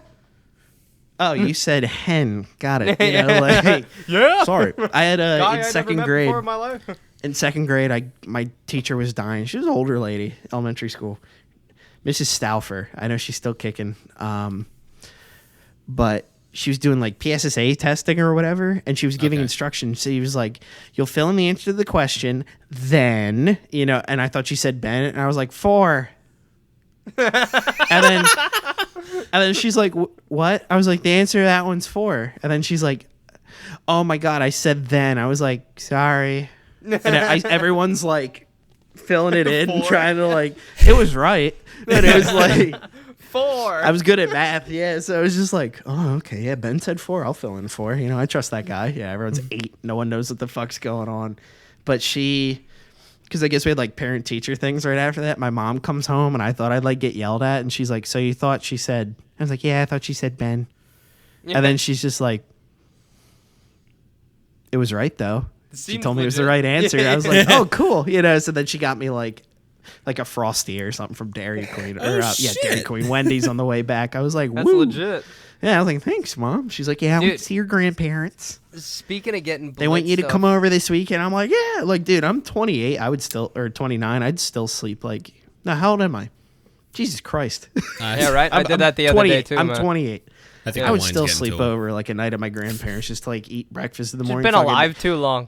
Oh, you said hen. Got it. You know, like, Yeah. Sorry, I had Guy in I second never met grade. before in my life. In second grade, my teacher was dying. She was an older lady, elementary school, Mrs. Stauffer. I know she's still kicking, but she was doing like PSSA testing or whatever, and she was giving instructions. So he was like, "You'll fill in the answer to the question, then And I thought she said Ben, and I was like 4. and then she's like, "What?" I was like, "The answer to that one's 4." And then she's like, "Oh my god, I said then." I was like, "Sorry." And everyone's like filling it in, and trying to like. It was right, but it was like 4. I was good at math, yeah. So it was just like, oh, okay, yeah. Ben said 4, I'll fill in 4. I trust that guy. Yeah, everyone's 8. No one knows what the fuck's going on. But because I guess we had like parent teacher things right after that. My mom comes home, and I thought I'd like get yelled at, and she's like, "So you thought she said?" I was like, "Yeah, I thought she said Ben." And then she's just like, "It was right though." She Seems told me it was legit. the right answer. I was like, "Oh, cool," So then she got me like a Frosty or something from Dairy Queen, or shit. Dairy Queen, Wendy's on the way back. I was like, That's "Woo." legit. Yeah, I was like, "Thanks, Mom." She's like, "Yeah, I went Dude. to see your grandparents. Speaking of getting They want you to blitzed come up- over this weekend." I'm like, "Yeah." Like, dude, I'm 28. I would still, or 29. I'd still sleep like. Now, how old am I? Jesus Christ. Yeah, right? I I'm- did that the I'm other day 28. too, I'm man. 28. I think I the would wine's still getting sleep to it. over like a night at my grandparents just to like eat breakfast in the You've morning. been fucking- alive too long.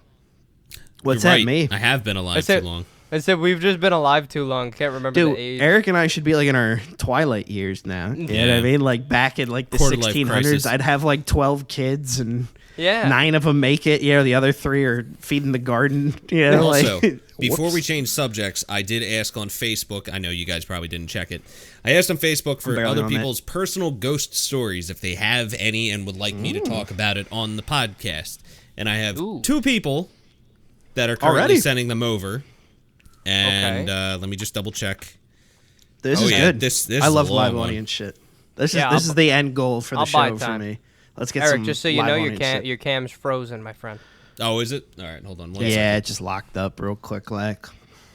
What's You're that right. mean? I have been I alive said, too long. I said we've just been alive too long. Can't remember Dude, the age. Eric and I should be like in our twilight years now. You know what I Yeah. mean? Like back in like the Quarter life 1600s, crisis. I'd have like 12 kids and Yeah. 9 of them make it. The other 3 are feeding the garden. Also, like, before we whoops. change subjects, I did ask on Facebook. I know you guys probably didn't check it. I asked on Facebook for barely other on that. people's personal ghost stories if they have any and would like me to talk about it on the podcast. And I have Ooh. 2 people that are currently Already? sending them over. And Okay. let me just double check. This Oh, is yeah, good. this I is love a long live one. audience shit. This Yeah, is the end goal for the I'll buy show for time. me. Let's get Eric, some just so you live know, your audience shit. your cam's frozen, my friend. Oh, is it? All right, hold on one Yeah, second. it just locked up real quick, like.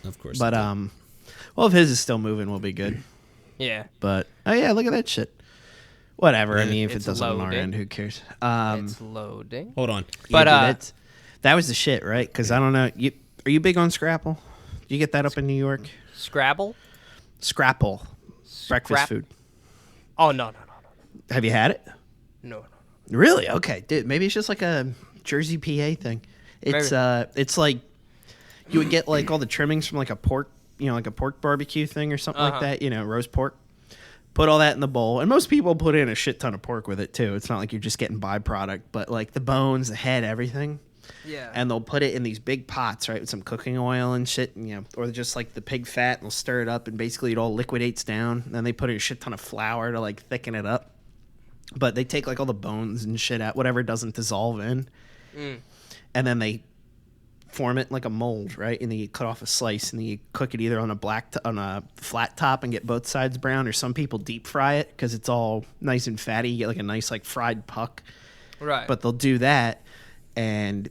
Of course. But it did. well, if his is still moving, we'll be good. Yeah. But oh yeah, look at that shit. Whatever. I Yeah. mean, if It's it doesn't on our loading. end, who cares? It's loading. Hold on. But, yeah, dude, that was the shit, right? Because I don't know. Are you big on Scrapple? Do you get that up in New York? Scrabble? Scrapple, breakfast food. Oh, no. Have you had it? No. Really? Okay, dude. Maybe it's just like a Jersey, PA thing. It's Maybe. it's like you would get like all the trimmings from like a pork, like a pork barbecue thing or something like Uh-huh. that. Roast pork. Put all that in the bowl, and most people put in a shit ton of pork with it too. It's not like you're just getting byproduct, but like the bones, the head, everything. Yeah. And they'll put it in these big pots, right, with some cooking oil and shit, and, or just like the pig fat, and they'll stir it up, and basically it all liquidates down. And then they put in a shit ton of flour to like thicken it up. But they take like all the bones and shit out, whatever doesn't dissolve in, and then they form it like a mold, right? And then you cut off a slice, and then you cook it either on on a flat top and get both sides brown, or some people deep fry it because it's all nice and fatty. You get like a nice like fried puck. Right. But they'll do that, and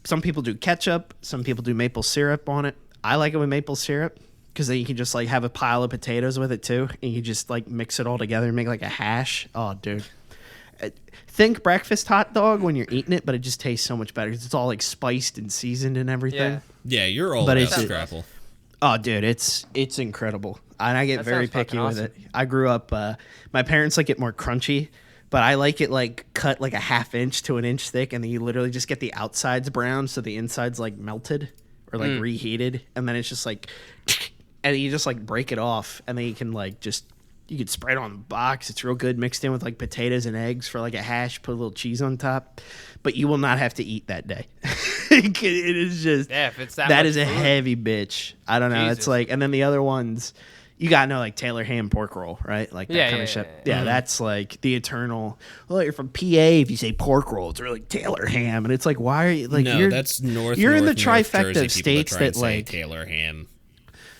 some people do ketchup, some people do maple syrup on it. I like it with maple syrup because then you can just like have a pile of potatoes with it too, and you just like mix it all together and make like a hash. Oh, dude. Think breakfast hot dog when you're eating it, but it just tastes so much better because it's all like spiced and seasoned and everything. Yeah. Yeah, you're all But about it's- Scrapple. Oh, dude, it's incredible, and I get That very sounds fucking picky with awesome. it. I grew up. My parents like it more crunchy, But I like it like cut like a half inch to an inch thick, and then you literally just get the outsides brown, so the inside's like melted or like reheated, and then it's just like, and you just like break it off, and then you can like just you can spread it on the box. It's real good mixed in with like potatoes and eggs for like a hash. Put a little cheese on top, but you will not have to eat that day. It is just if it's that much is a food. heavy bitch. I don't know. Jesus. It's like, and then the other ones. You gotta know like Taylor ham pork roll, right? Like that kind of shit. Yeah, that's like the eternal. Oh, you're from PA. If you say pork roll, it's really Taylor ham, and it's like, why are you like? No, that's north. You're in the North trifecta Jersey of people states try that and say like. Taylor ham.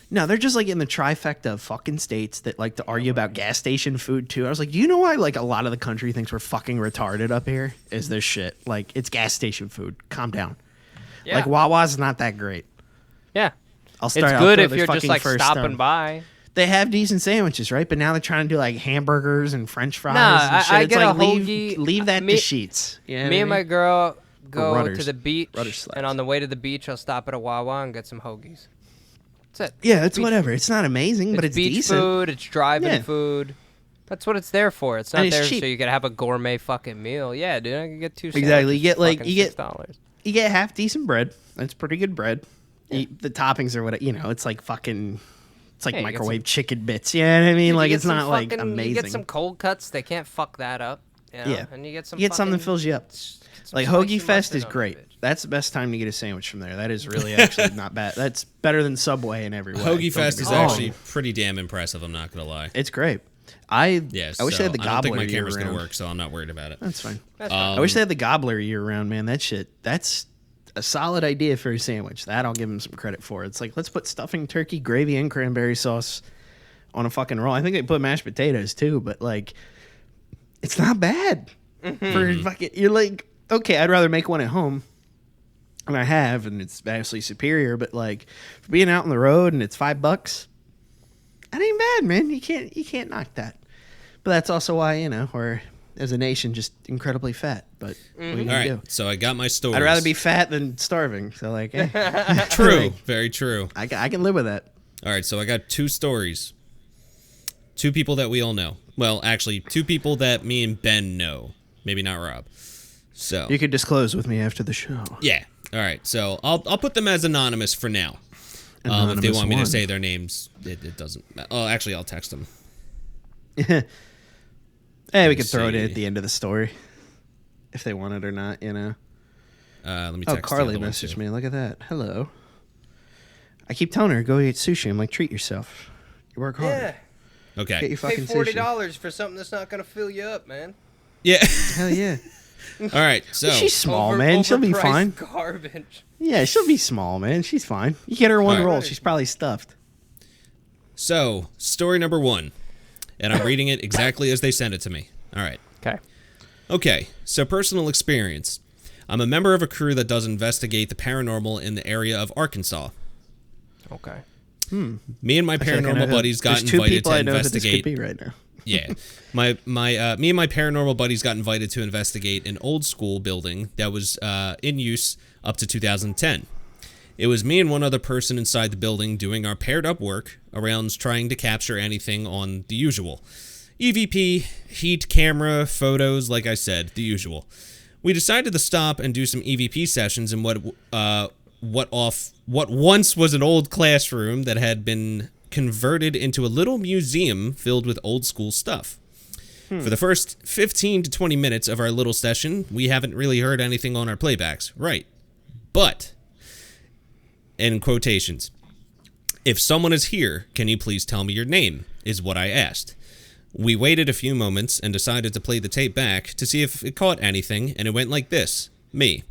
No, they're just like in the trifecta of fucking states that like to argue about gas station food too. I was like, do you know why like a lot of the country thinks we're fucking retarded up here? Is this shit like it's gas station food? Calm down. Yeah. Like Wawa's not that great. Yeah. I'll It's start. I'll good throw if the you're just fucking like first stopping stone. by. They have decent sandwiches, right? But now they're trying to do like hamburgers and French fries. Nah, and shit. I It's get like, a hoagie. Leave that Me- to Sheets. You know what Me I and my mean? girl go Rudders. to the beach, Rudders slaps. and on the way to the beach, I'll stop at a Wawa and get some hoagies. That's it. Yeah, it's beach whatever. It's not amazing, but it's beach decent. food. It's driving Yeah. food. That's what it's there for. It's not And it's there cheap. so you can have a gourmet fucking meal. Yeah, dude, I can get two. Exactly. You get, like, fucking you get- $6. You get half decent bread. That's pretty good bread. The toppings are what it's like fucking. It's like Yeah, you get microwave chicken bits. You know what I mean? Dude, Like you it's get not some like fucking- amazing. You get some cold cuts. They can't fuck that up. You know? Yeah. And you get some. You get something that fucking- fills you up. get some Like spicy Hoagie Fest mustard is on that great. bitch. That's the best time to get a sandwich from there. That is really actually not bad. That's better than Subway in every way. Don't Hoagie get Fest me is wrong. actually pretty damn impressive. I'm not gonna lie. It's great. I Yes. I wish they had the I don't think gobbler my year camera's gonna round. work, so I'm not worried about it. That's fine. That's fine. I wish they had the gobbler year round, man. That shit. That's a solid idea for a sandwich. That I'll give them some credit for. It's like let's put stuffing, turkey, gravy, and cranberry sauce on a fucking roll. I think they put mashed potatoes too, but like, it's not bad. For fucking, you're like, okay, I'd rather make one at home. And I have, and it's vastly superior. But like, for being out on the road and it's $5, that ain't bad, man. You can't knock that. But that's also why we're as a nation just incredibly fat. But what are you All gonna right, do? so I got my stories. I'd rather be fat than starving. So like, true, very true. I can live with that. All right, so I got two stories. Two people that we all know. Well, actually, two people that me and Ben know. Maybe not Rob. So You could disclose with me after the show. yeah. All right, so I'll put them as anonymous for now. If they want me to say their names, it doesn't. Oh, actually, I'll text them. Hey, we could throw it see. in at the end of the story if they want it or not. Let me Oh, text the Carly other one, messaged too. me. Look at that. Hello. I keep telling her go eat sushi. I'm like, treat yourself. You work hard. Yeah. Okay. Get your Pay fucking sushi. $40 for something that's not gonna fill you up, man. Yeah. Hell yeah. All right. So She's small, man. She'll be Overpriced fine. Garbage. Yeah, she'll be small, man. She's fine. You get her one All right. roll. She's probably stuffed. So, story number 1. And I'm reading it exactly as they sent it to me. All right. Okay. Okay, so personal experience. I'm a member of a crew that does investigate the paranormal in the area of Arkansas. Okay. Me and my I feel like I know paranormal who- buddies got There's two invited people to I know who this investigate. could be right now. Yeah, me and my paranormal buddies got invited to investigate an old school building that was in use up to 2010. It was me and one other person inside the building doing our paired up work around trying to capture anything on the usual. EVP, heat, camera, photos, like I said, the usual. We decided to stop and do some EVP sessions in what once was an old classroom that had been converted into a little museum filled with old school stuff. For the first 15 to 20 minutes of our little session, we haven't really heard anything on our playbacks. Right. But, in quotations, if someone is here, can you please tell me your name, is what I asked. We waited a few moments and decided to play the tape back to see if it caught anything, and it went like this. Me.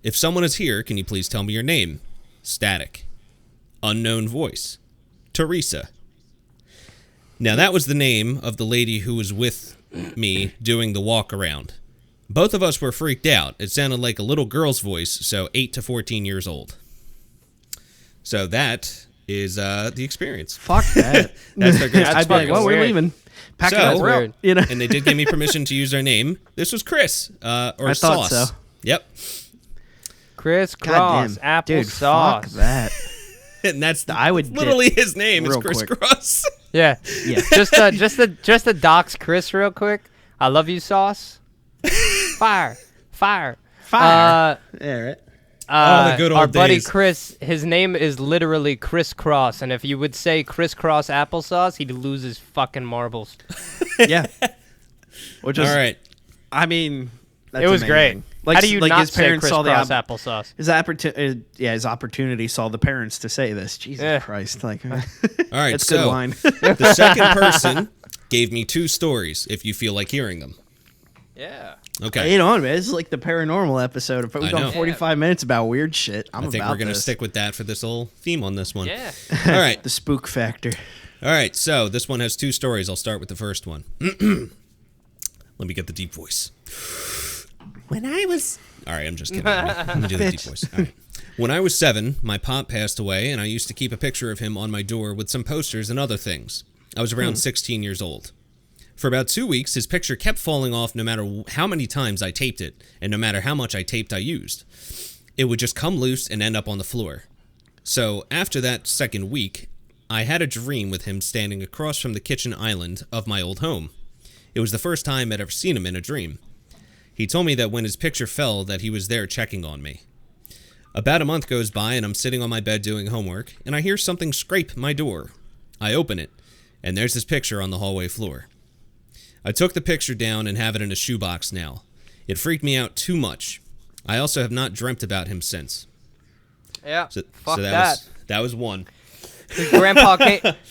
If someone is here, can you please tell me your name? Static. Unknown voice. Teresa. Now that was the name of the lady who was with me doing the walk around. Both of us were freaked out. It sounded like a little girl's voice, so 8 to 14 years old. So that is the experience. Fuck that. That's their ghost I'd be like, fucking well, we're weird. leaving. Pack So- it up. That's We're out. weird. You know? And they did give me permission to use their name. This was Chris, or I thought Sauce. so. Yep. Chris God Cross, damn. apple Dude, sauce. fuck that. And that's I would literally his name is real Chris quick. Cross. Yeah. Yeah. just to dox Chris real quick. I love you, sauce. Fire. Fire. Yeah, right. Oh, the good old our buddy days. Chris, his name is literally Crisscross, and if you would say crisscross applesauce, he'd lose his fucking marbles. Yeah. Which was, All right. I mean, that's It was amazing. great. Like, How do you like not his say parents saw the crisscross applesauce? his opportunity saw the parents to say this. Jesus Yeah. Christ! Like, All right. that's good So line. the second person gave me 2 stories. If you feel like hearing them. Yeah. Okay. Hey, on, man. This is like the paranormal episode. If we've I know. gone 45 minutes about weird shit, I'm I think about we're gonna this. stick with that for this whole theme on this one. Yeah. All right. The spook factor. All right. So this one has 2 stories. I'll start with the first one. Let me get the deep voice. When I was... All right, I'm just kidding. Let me do the deep voice. All right. When I was 7, my pop passed away, and I used to keep a picture of him on my door with some posters and other things. I was around 16 years old. For about 2 weeks, his picture kept falling off no matter how many times I taped it, and no matter how much I used. It would just come loose and end up on the floor. So, after that second week, I had a dream with him standing across from the kitchen island of my old home. It was the first time I'd ever seen him in a dream. He told me that when his picture fell that he was there checking on me. About a month goes by and I'm sitting on my bed doing homework and I hear something scrape my door. I open it and there's his picture on the hallway floor. I took the picture down and have it in a shoebox now. It freaked me out too much. I also have not dreamt about him since. Yeah. So, Fuck so that. that was one.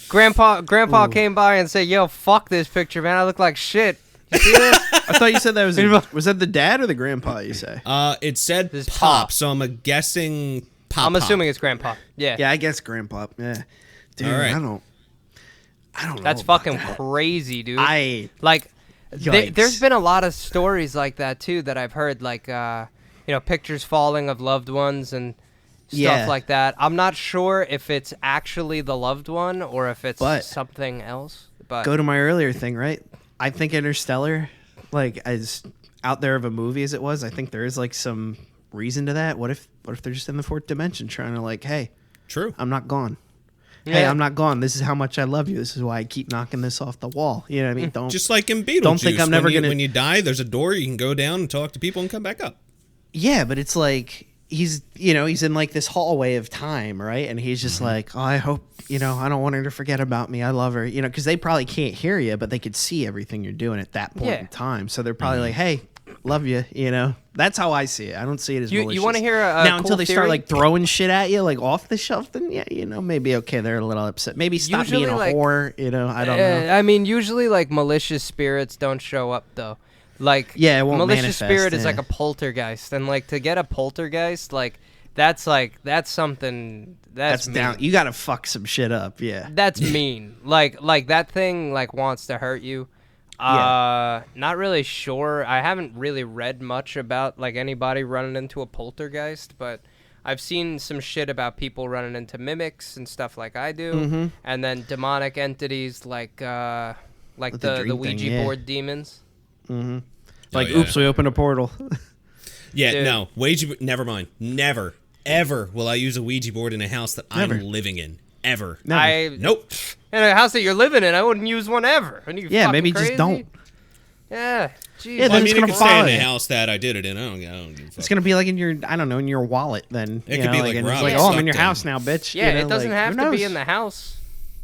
Grandpa came by and said, "Yo, fuck this picture, man. I look like shit." You see this? I thought you said that was that the dad or the grandpa? You say? It said This pop, Pop. so I'm guessing pop. I'm assuming it's grandpa. Yeah. Yeah, I guess grandpa. Yeah, dude. All right. I don't know. That's about fucking that. crazy, dude. Yikes. There's been a lot of stories like that too that I've heard, like pictures falling of loved ones and stuff Yeah. like that. I'm not sure if it's actually the loved one or if it's But- something else. But Go to my earlier thing, right? I think Interstellar, like as out there of a movie as it was, I think there is like some reason to that. What if they're just in the 4th dimension trying to like, hey, True. I'm not gone. Hey, Yeah. I'm not gone. This is how much I love you. This is why I keep knocking this off the wall. You know what I mean? Don't Just like in Beetlejuice. Don't think I'm never when gonna- When you die, there's a door. You can go down and talk to people and come back up. Yeah, but it's like he's in like this hallway of time, right? And he's just like, oh, I hope, I don't want her to forget about me. I love her, because they probably can't hear you, but they could see everything you're doing at that point Yeah. in time. So they're probably like, hey, love you, That's how I see it. I don't see it as You malicious. wanna hear a now cool until they start theory? like throwing shit at you like off the shelf, then yeah, maybe okay, they're a little upset. Maybe stop Usually, being a like- whore, I don't know. I mean, usually like malicious spirits don't show up though. Like Yeah, it won't malicious manifest, spirit is like yeah. a poltergeist, and like to get a poltergeist, like that's something that's mean. Down. You got to fuck some shit up, yeah. That's mean. Like that thing like wants to hurt you. Yeah. Not really sure. I haven't really read much about like anybody running into a poltergeist, but I've seen some shit about people running into mimics and stuff like I do, Mm-hmm. and then demonic entities like With the the dream Ouija thing, yeah. board demons. Mm-hmm. Like, yeah. oops, we opened a portal. Yeah, Dude. no. Never mind. Never, ever will I use a Ouija board in a house that Never. I'm living in. Ever. Never. Nope. In a house that you're living in, I wouldn't use one ever. Are you Yeah, fucking maybe crazy? just don't. Yeah, jeez. Yeah, Well, then I it's mean, it gonna could stay in follow the you. house that I did it in. I don't give a fuck. It's gonna be like in your, I don't know, in your wallet. Then It could be like and it's Rob like, got oh, I'm in your sucked in. house now, bitch. Yeah, You know, it doesn't like, have who to be knows? in the house.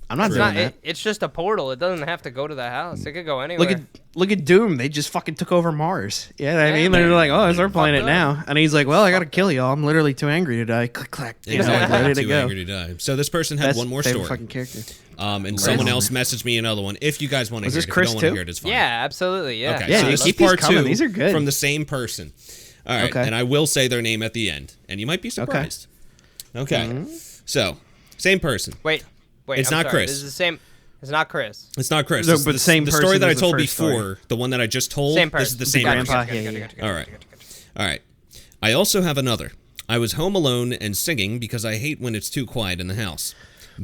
I'm not It's doing not. that. It's just a portal. It doesn't have to go to the house. It could go anywhere. Look at Doom. They just fucking took over Mars. You know what I Yeah, mean? man. They're like, oh, it's our planet up. now. And he's like, well, I gotta kill y'all. I'm literally too angry to die. Click clack. You know, like, Exactly. ready to Too go. angry to die. So this person had That's one more favorite story. fucking character. And someone else messaged me another one. If you guys want to Was hear this it, if Chris you don't want to too? hear it, it's fine. Yeah, absolutely. Yeah. Okay, Yeah, so dude, this is keep these part coming. 2 These are good. from the same person. All right, Okay. and I will say their name at the end, and you might be surprised. Okay, so same person. Wait. It's I'm not sorry. Chris. This is the same. It's not Chris. It's not Chris. No, This is but the same the person story that I as the told first before, story. the one that I just told. Same person. This is the same grandpa. person. Yeah. All right. All right. I also have another. I was home alone and singing because I hate when it's too quiet in the house.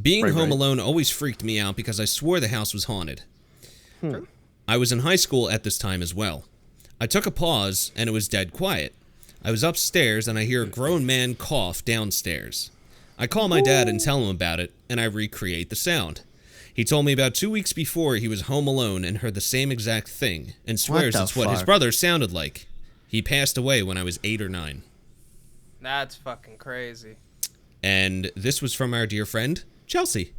Being home alone always freaked me out because I swore the house was haunted. I was in high school at this time as well. I took a pause and it was dead quiet. I was upstairs and I hear a grown man cough downstairs. I call my dad and tell him about it and I recreate the sound. He told me about 2 weeks before he was home alone and heard the same exact thing, and swears the it's what his fuck? brother sounded like. He passed away when I was 8 or 9. That's fucking crazy. And this was from our dear friend, Chelsea.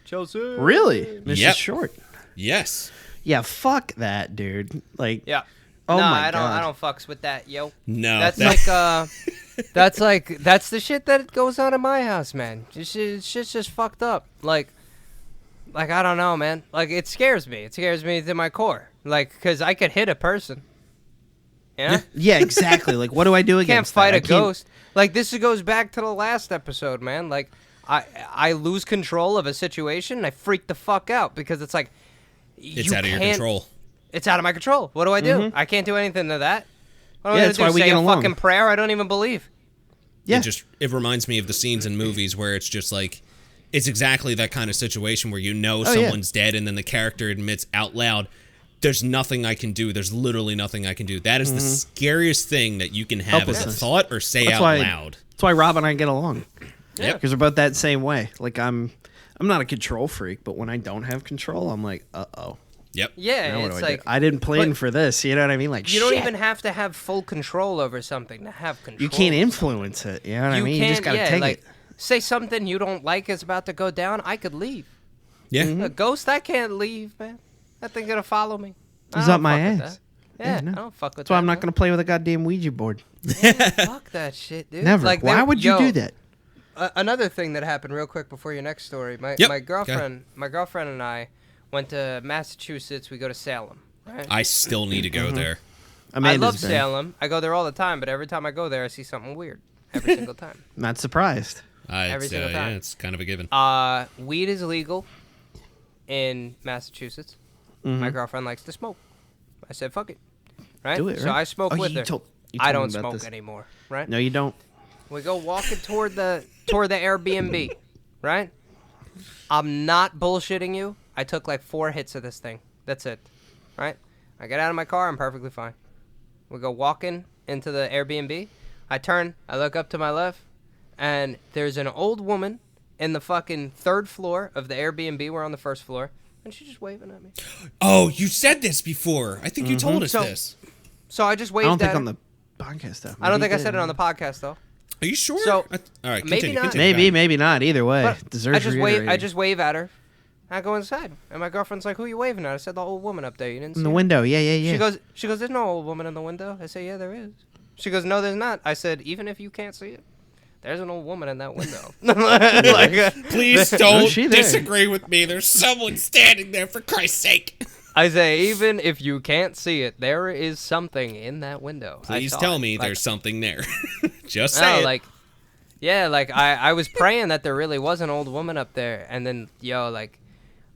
Chelsea. Really? Mrs. Yep. Short. Yes. Yeah, fuck that, dude. Like, Yeah. oh no, my I God. don't fucks with that, yo. No. That's that's the shit that goes on in my house, man. Shit's just fucked up. Like I don't know, man. Like it scares me. It scares me to my core. Like, cause I could hit a person. Yeah. yeah, exactly. Like, what do I do Can't against fight that? a ghost. Like this goes back to the last episode, man. Like I lose control of a situation and I freak the fuck out because it's like It's out of your control. It's out of my control. What do I do? I can't do anything to that. What am I Yeah, gonna that's do? why we Say get a along. fucking prayer I don't even believe. Yeah. It reminds me of the scenes in movies where it's just like, it's exactly that kind of situation where you know yeah. someone's dead and then the character admits out loud, there's nothing I can do. There's literally nothing I can do. That is the scariest thing that you can have as a Helplessness. thought or say That's out why- loud. That's why Rob and I get along. Yep. Because we're both that same way. Like, I'm not a control freak, but when I don't have control, I'm like, uh-oh. Yep. Yeah, Now what it's do I like do? I didn't plan but for this. You know what I mean? Like, you don't shit. even have to have full control over something to have control. You can't over influence it. You know what I You mean? can't, You just gotta yeah, take like, it. say something you don't like is about to go down, I could leave. Yeah. A ghost, I can't leave, man. That thing gonna follow me. I He's don't up my fuck with ass. that. Yeah, no. I don't fuck with That's why that. I'm not man. going to play with a goddamn Ouija board. Fuck that shit, dude. Never. Like, Why would you do that? Another thing that happened real quick before your next story. My Yep, my go ahead. girlfriend and I went to Massachusetts. We go to Salem. Right? I still need to go there. I Amanda's love been. Salem. I go there all the time, but every time I go there, I see something weird. Every single time. Not surprised. Every single time. Yeah, it's kind of a given. Weed is legal in Massachusetts. My girlfriend likes to smoke. I said, fuck it. Right? Do it, So right? I smoke Oh, with you her. told I me don't about smoke this. anymore. Right? No, you don't. We go walking toward the Airbnb, right? I'm not bullshitting you. I took like 4 hits of this thing. That's it. Right? I get out of my car, I'm perfectly fine. We go walking into the Airbnb. I turn, I look up to my left, and there's an old woman in the fucking 3rd floor of the Airbnb. We're on the 1st floor, and she's just waving at me. Oh, you said this before. I think you told us So- this. So I just I waved don't at think her. on the podcast stuff. I don't think I said it on the podcast, though. Are you sure? So, All right, maybe continue, not. continue. Maybe, maybe not. Either way, But deserves I just wave. I reiterating. just wave at her. I go inside, and my girlfriend's like, "Who you waving at?" I said, "The old woman up there. You didn't see in the her?" window. Yeah, yeah, yeah. She goes, "There's no old woman in the window." I say, "Yeah, there is." She goes, "No, there's not." I said, "Even if you can't see it, there's an old woman in that window." Please Oh, don't she there. disagree with me. There's someone standing there, for Christ's sake. I say, even if you can't see it, there is something in that window. I Please saw tell it. me Like, there's something there. Just no, say it. like, yeah, like I was praying that there really was an old woman up there, and then like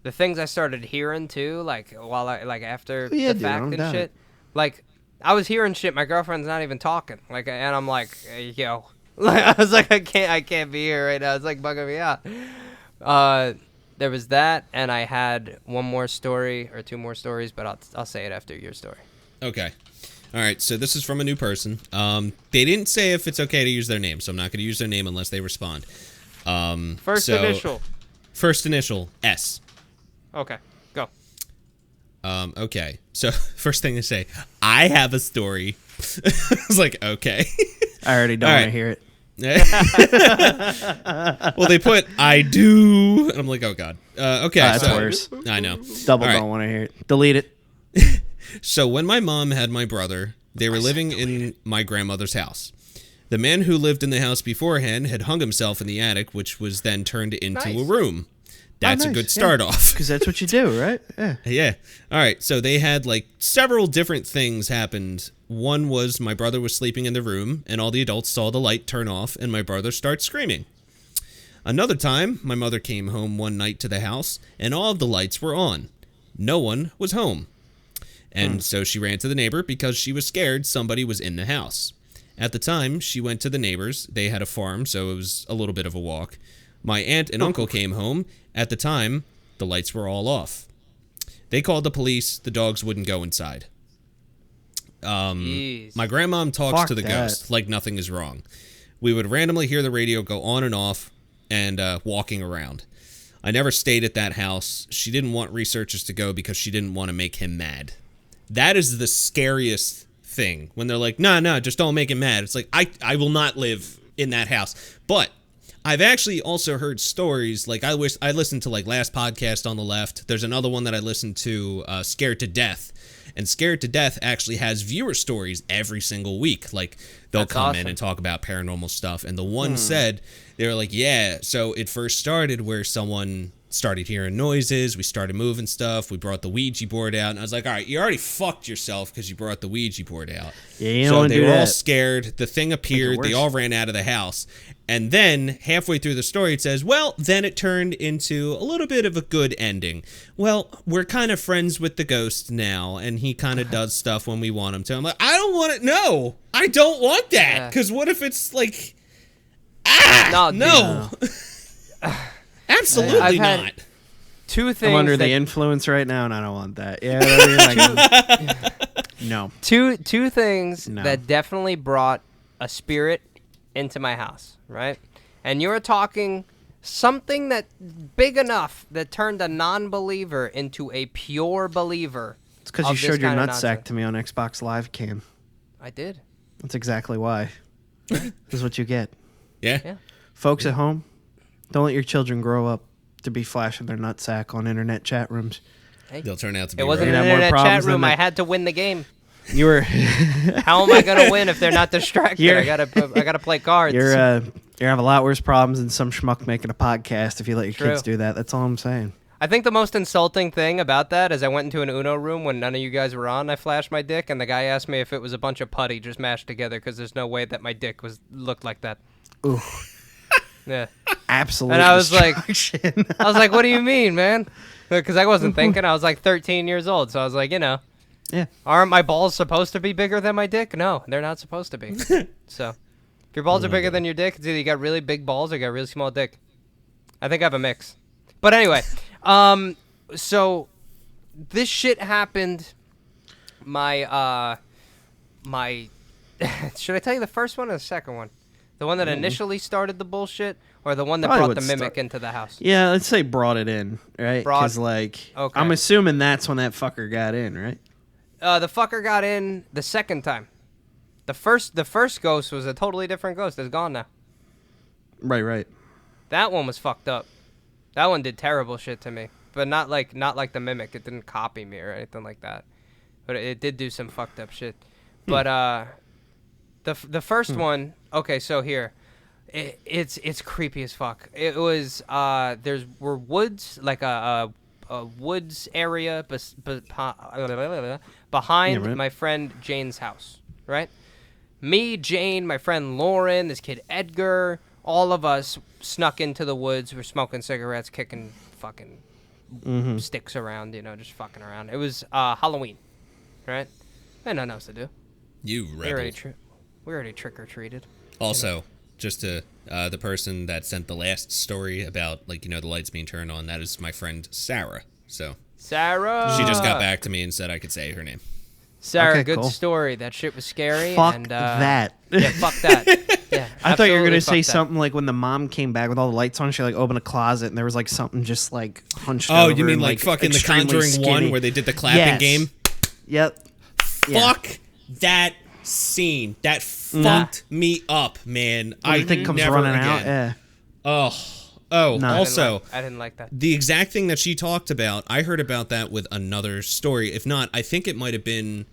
the things I started hearing too, like while I after Yeah, the dude, I fact don't and doubt shit, it. like I was hearing shit. My girlfriend's not even talking, like, and I'm like, hey, yo, like, I was like, I can't be here right now. It's like bugging me out. There was that, and I had one more story or 2 more stories, but I'll say it after your story. Okay. All right, so this is from a new person. They didn't say if it's okay to use their name, so I'm not going to use their name unless they respond. First initial. First initial, S. Okay, go. Okay, so first thing to say, I have a story. I was like, okay. I already don't All want right. to hear it. Well, they put, I do. And I'm like, oh, God. Okay. That's so, worse. I know. Double All right. don't want to hear it. Delete it. So when my mom had my brother, they were living in my grandmother's house. The man who lived in the house beforehand had hung himself in the attic, which was then turned into Nice. a room. That's a nice, good yeah. start off. Because that's what you do, right? Yeah. Yeah. All right. So they had like several different things happened. One was my brother was sleeping in the room, and all the adults saw the light turn off, and my brother start screaming. Another time, my mother came home one night to the house, and all of the lights were on. No one was home. And so she ran to the neighbor because she was scared somebody was in the house. At the time, she went to the neighbors. They had a farm, so it was a little bit of a walk. My aunt and uncle came home. At the time, the lights were all off. They called the police. The dogs wouldn't go inside. Jeez. My grandmom talks Fuck to the that. ghost like nothing is wrong. We would randomly hear the radio go on and off and walking around. I never stayed at that house. She didn't want researchers to go because she didn't want to make him mad. That is the scariest thing. When they're like, no, just don't make him mad. It's like, I will not live in that house. But I've actually also heard stories, like I listened to like last podcast on the left. There's another one that I listened to, Scared to Death. And Scared to Death actually has viewer stories every single week. Like they'll come in and talk about paranormal stuff. And the one said, they were like, yeah, so it first started where someone started hearing noises. We started moving stuff. We brought the Ouija board out. And I was like, all right, you already fucked yourself because you brought the Ouija board out. Yeah, you so don't they do were all that. scared. The thing appeared. They all ran out of the house. And then halfway through the story, it says, well, then it turned into a little bit of a good ending. Well, we're kind of friends with the ghost now, and he kind of does stuff when we want him to. I'm like, I don't want it. No, I don't want that. Because what if it's like, no. Absolutely I've not. had two things. I'm under the influence right now, and I don't want that. Yeah, I mean, like, no. Two things No. that definitely brought a spirit into my house, right? And you're talking something that big enough that turned a non-believer into a pure believer. It's because you showed your nutsack to me on Xbox Live Cam. I did. That's exactly why. This is what you get. Yeah. Folks at home, don't let your children grow up to be flashing their nutsack on internet chat rooms. They'll turn out to be It wasn't You'd an have more internet chat problems than room. I that. had to win the game. You were How am I gonna win if they're not distracted? I gotta play cards. you have a lot worse problems than some schmuck making a podcast if you let your kids do that. That's all I'm saying. I think the most insulting thing about that is I went into an Uno room when none of you guys were on. I flashed my dick, and the guy asked me if it was a bunch of putty just mashed together because there's no way that my dick looked like that. Ooh. Yeah. Absolute And I was like, destruction. what do you mean, man? Because I wasn't thinking. I was like 13 years old, so I was like, yeah. aren't my balls supposed to be bigger than my dick? No, they're not supposed to be. So, if your balls are bigger than your dick, it's either you got really big balls or you got a really small dick. I think I have a mix. But anyway, so this shit happened. My should I tell you the first one or the second one? The one that initially started the bullshit, or the one that Probably brought the would mimic into the house? Yeah, let's say brought it in, right? Because, like, Okay. I'm assuming that's when that fucker got in, right? The fucker got in the second time. The first ghost was a totally different ghost. It's gone now. Right. That one was fucked up. That one did terrible shit to me, but not like the mimic. It didn't copy me or anything like that. But it did do some fucked up shit. But the first one. Okay, so here, it's creepy as fuck. It was were woods, like a woods area behind my friend Jane's house, right? Me, Jane, my friend Lauren, this kid Edgar, all of us snuck into the woods. We're smoking cigarettes, kicking fucking sticks around, just fucking around. It was Halloween, right? I had nothing else to do. You rebel. We already trick-or-treated. Also, just to the person that sent the last story about, like, the lights being turned on, that is my friend Sarah. So Sarah! she just got back to me and said I could say her name. Sarah, Okay, good cool. story. That shit was scary. Fuck and, that. Yeah, fuck that. Yeah, I thought you were absolutely gonna fuck say that. something like when the mom came back with all the lights on, she like opened a closet and there was like something just like hunched over. Oh, you mean and, like fucking The extremely Conjuring skinny. 1 where they did the clapping Yes. game? Yep. Yeah. Fuck that scene. That fucked me up, man. When the thing comes never running again. out. Yeah. Oh, No. also, I didn't like that. the exact thing that she talked about, I heard about that with another story. If not, I think it might have been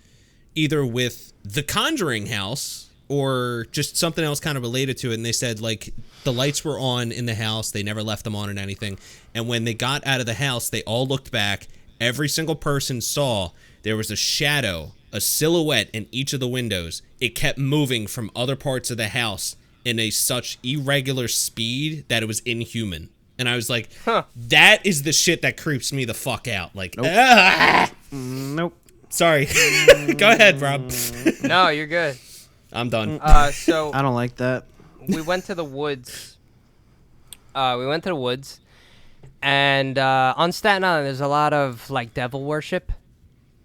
either with The Conjuring house or just something else kind of related to it. And they said, like, the lights were on in the house. They never left them on and anything. And when they got out of the house, they all looked back. Every single person saw there was a shadow, a silhouette in each of the windows. It kept moving from other parts of the house in a such irregular speed that it was inhuman. And I was like, that is the shit that creeps me the fuck out. Like, Nope. Sorry. Go ahead, Rob. No, you're good. I'm done. So I don't like that. we went to the woods. And on Staten Island, there's a lot of like devil worship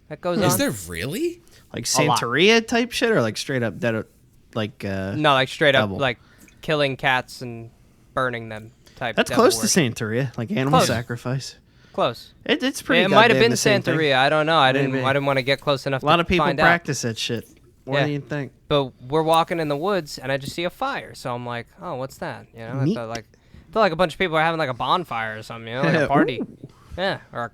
that goes on. Is there really? Like A lot. Santeria type shit or like straight up dead like No, like straight up, Devil. like killing cats and burning them type. That's devil close to worship. Santeria, like animal Close. sacrifice. Close. It's pretty. It might have goddamn been the same thing. Santeria. I don't know. I Maybe. didn't want to get close enough. A lot to of people find out. practice that shit. More Yeah. than you think. But we're walking in the woods, and I just see a fire. So I'm like, oh, what's that? You know, I Neat. thought like a bunch of people are having like a bonfire or something. You know, like a party. Yeah, or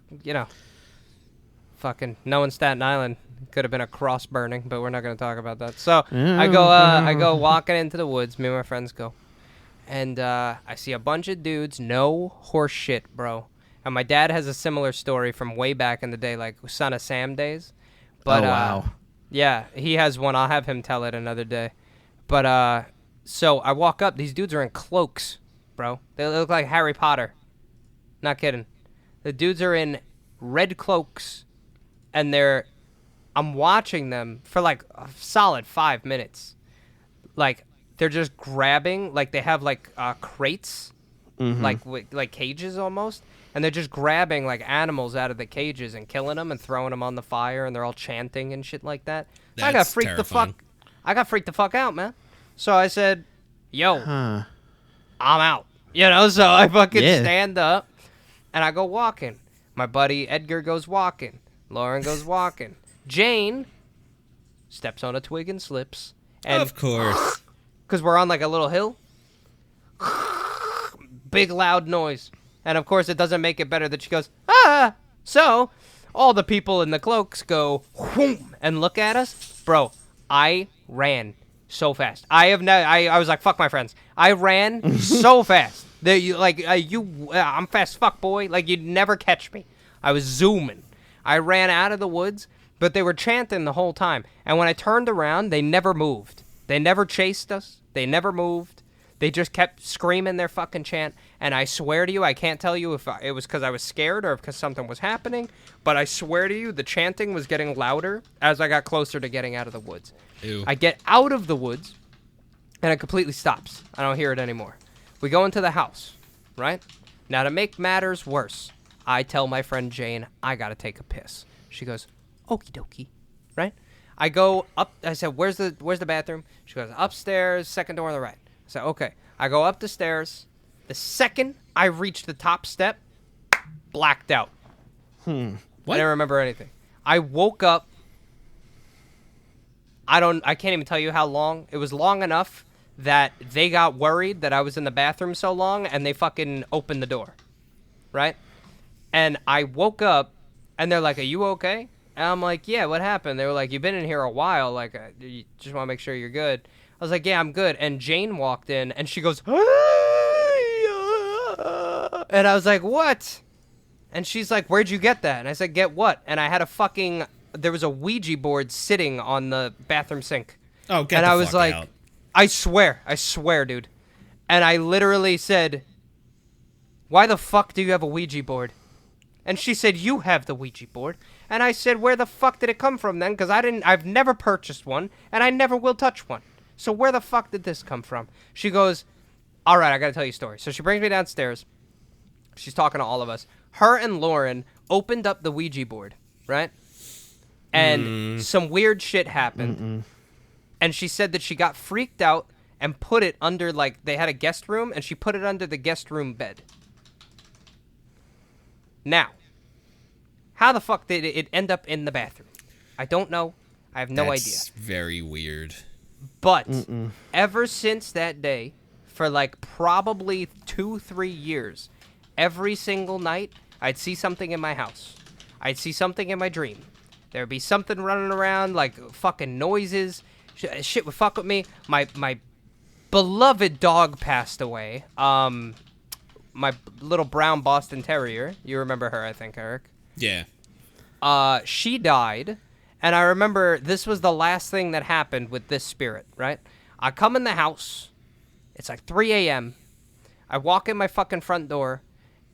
fucking no in Staten Island could have been a cross burning, but we're not going to talk about that. So I go walking into the woods. Me and my friends go, and I see a bunch of dudes. No horse shit, bro. And my dad has a similar story from way back in the day, like Son of Sam days. But wow. yeah, he has one. I'll have him tell it another day. But so I walk up. These dudes are in cloaks, bro. They look like Harry Potter. Not kidding. The dudes are in red cloaks, and I'm watching them for like a solid 5 minutes. Like they're just grabbing, like they have like crates, like cages almost, and they're just grabbing like animals out of the cages and killing them and throwing them on the fire, and they're all chanting and shit like that. I got That's freaked terrifying. the fuck out, man. So I said, "Yo, Huh. I'm out." You know, so I fucking Yeah. stand up and I go walking. My buddy Edgar goes walking. Lauren goes walking. Jane steps on a twig and slips. And Of course. because we're on like a little hill, big loud noise. And of course, it doesn't make it better that she goes, ah! So all the people in the cloaks go, whoom, and look at us. Bro, I ran so fast. I was like, fuck my friends. I ran so fast. I'm fast fuck, boy. Like, you'd never catch me. I was zooming. I ran out of the woods, but they were chanting the whole time. And when I turned around, they never moved. They never chased us. They never moved. They just kept screaming their fucking chant. And I swear to you, I can't tell you if it was because I was scared or because something was happening, but I swear to you, the chanting was getting louder as I got closer to getting out of the woods. Ew. I get out of the woods, and it completely stops. I don't hear it anymore. We go into the house, right? Now, to make matters worse, I tell my friend Jane, I gotta take a piss. She goes, okie dokie, right? I go up. I said, where's the bathroom? She goes, upstairs, second door on the right. I said, okay. I go up the stairs. The second I reach the top step, blacked out. What? I didn't remember anything. I woke up. I can't even tell you how long. It was long enough that they got worried that I was in the bathroom so long, and they fucking opened the door, right? And I woke up, and they're like, are you okay? And I'm like, yeah, what happened? They were like, you've been in here a while. Like, you just want to make sure you're good. I was like, yeah, I'm good. And Jane walked in, and she goes, and I was like, what? And she's like, where'd you get that? And I said, get what? And I had there was a Ouija board sitting on the bathroom sink. Oh, get and the I was fuck like, out. I swear, dude. And I literally said, why the fuck do you have a Ouija board? And she said, you have the Ouija board. And I said, where the fuck did it come from then? Because I've never purchased one, and I never will touch one. So where the fuck did this come from? She goes, all right, I got to tell you a story. So she brings me downstairs. She's talking to all of us. Her and Lauren opened up the Ouija board, right? And some weird shit happened. And she said that she got freaked out and put it under, like, they had a guest room, and she put it under the guest room bed. Now, how the fuck did it end up in the bathroom? I don't know. I have no idea. That's very weird. But ever since that day, for like probably 2-3 years, every single night, I'd see something in my house. I'd see something in my dream. There'd be something running around, like fucking noises. Shit would fuck with me. My beloved dog passed away. My little brown Boston Terrier. You remember her, I think, Eric. Yeah. She died, and I remember this was the last thing that happened with this spirit, right? I come in the house. It's like 3 a.m. I walk in my fucking front door,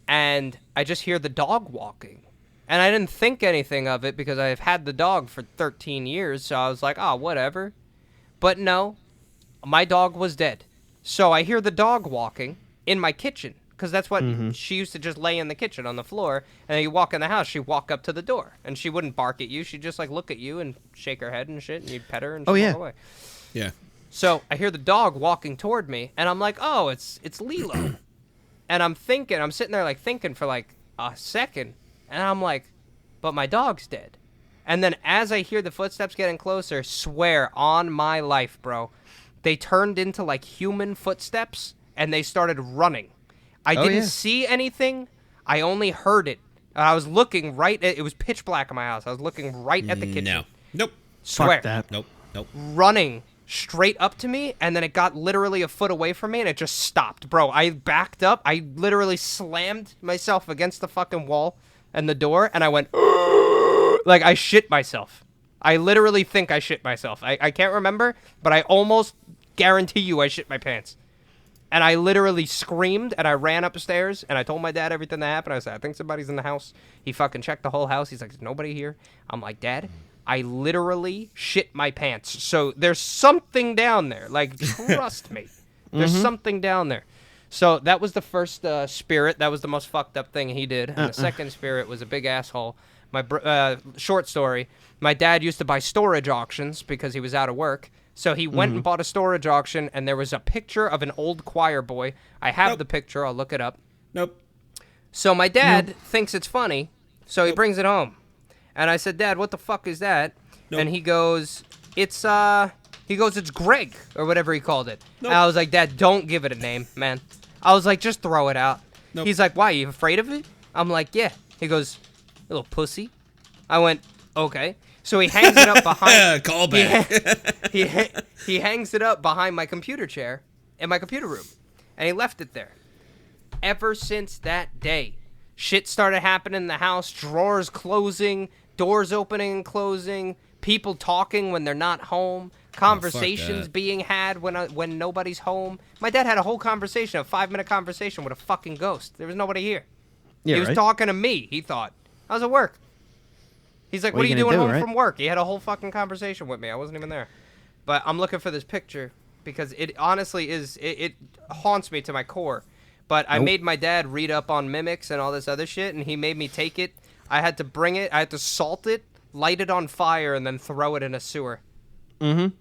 and I just hear the dog walking. And I didn't think anything of it because I've had the dog for 13 years, so I was like, oh, whatever. But no, my dog was dead. So I hear the dog walking in my kitchen, because that's what she used to just lay in the kitchen on the floor, and then you walk in the house, she'd walk up to the door, and she wouldn't bark at you, she'd just like look at you and shake her head and shit, and you'd pet her and she'd walk away. Yeah. So I hear the dog walking toward me, and I'm like, oh, it's Lilo. And I'm sitting there like thinking for like a second, and I'm like, but my dog's dead. And then as I hear the footsteps getting closer, swear on my life, bro, they turned into like human footsteps and they started running. I didn't see anything. I only heard it. I was looking it was pitch black in my house. I was looking right at the kitchen. No. Nope. Swear. Fuck that. Nope. Running straight up to me, and then it got literally a foot away from me, and it just stopped. Bro, I backed up. I literally slammed myself against the fucking wall and the door, and I went, like, I shit myself. I literally think I shit myself. I can't remember, but I almost guarantee you I shit my pants. And I literally screamed, and I ran upstairs, and I told my dad everything that happened. I said, I think somebody's in the house. He fucking checked the whole house. He's like, there's nobody here. I'm like, Dad, I literally shit my pants. So there's something down there. Like, trust me. There's something down there. So that was the first spirit. That was the most fucked up thing he did. And the second spirit was a big asshole. My short story, my dad used to buy storage auctions because he was out of work. So he went and bought a storage auction, and there was a picture of an old choir boy. I have the picture. I'll look it up. Nope. So my dad thinks it's funny, so he brings it home. And I said, Dad, what the fuck is that? Nope. And he goes, it's Greg, or whatever he called it. Nope. And I was like, Dad, don't give it a name, man. I was like, just throw it out. Nope. He's like, why, you afraid of it? I'm like, yeah. He goes, little pussy. I went, okay. So he hangs it up behind... Call back. He hangs it up behind my computer chair in my computer room. And he left it there. Ever since that day, shit started happening in the house, drawers closing, doors opening and closing, people talking when they're not home, conversations being had when nobody's home. My dad had a whole conversation, a 5-minute conversation with a fucking ghost. There was nobody here. Yeah, he was talking to me, he thought. I was at work. He's like, what are you doing home from work? He had a whole fucking conversation with me. I wasn't even there. But I'm looking for this picture because it honestly is, it haunts me to my core. But I made my dad read up on mimics and all this other shit, and he made me take it. I had to bring it. I had to salt it, light it on fire, and then throw it in a sewer. Mm-hmm.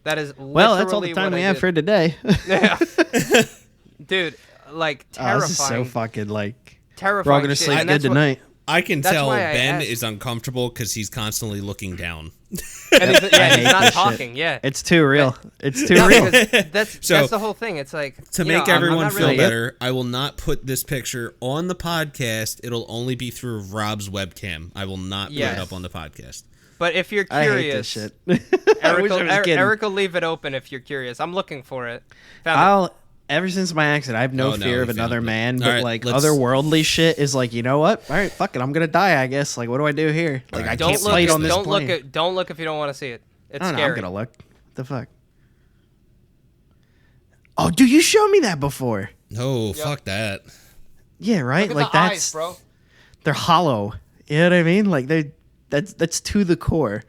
That is literally well, that's all the time we have for today. Yeah. Dude, like, terrifying. This is so fucking, like... Terrifying. We're all going to sleep good tonight. I can tell why Ben is uncomfortable because he's constantly looking down. And he's not talking. Yeah, it's too real. It's too real. That's the whole thing. It's like to make everyone feel better. I will not put this picture on the podcast. It'll only be through Rob's webcam. I will not put it up on the podcast. But if you're curious, I hate this shit. Eric will leave it open if you're curious. I'm looking for it. Ever since my accident, I have no fear of another man, but right, like otherworldly shit is like, you know what? All right, fuck it, I'm gonna die, I guess. Like, what do I do here? Like, I can't play it on this plane. Don't look if you don't want to see it. It's scary. I'm gonna look. What the fuck? Oh, dude, you showed me that before. No, fuck that. Yeah, right. Look at like the that's eyes, bro. They're hollow. You know what I mean? Like that's to the core.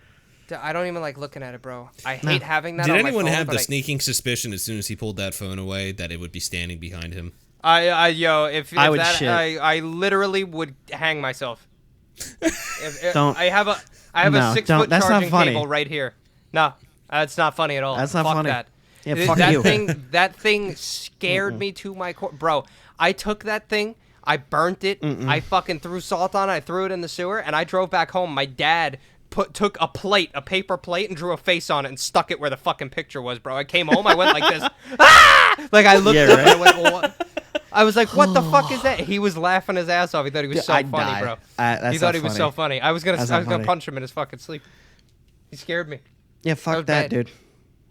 I don't even like looking at it, bro. I hate having that. Did on anyone my phone, have the sneaking suspicion as soon as he pulled that phone away that it would be standing behind him? I literally would hang myself. Don't. I have a 6-foot that's charging not funny. cable right here. No, that's not funny at all. That's not fuck funny. That. Yeah, fuck that you. That thing scared me to my core, bro. I took that thing. I burnt it. I fucking threw salt on it. I threw it in the sewer, and I drove back home. My dad took a paper plate, and drew a face on it and stuck it where the fucking picture was, bro. I came home, I went like this. Ah! Like, I looked up and I went, well, what? I was like, what the fuck is that? He was laughing his ass off. He thought he was so funny, bro. He thought he was so funny. I was gonna punch him in his fucking sleep. He scared me. Yeah, fuck that, dude.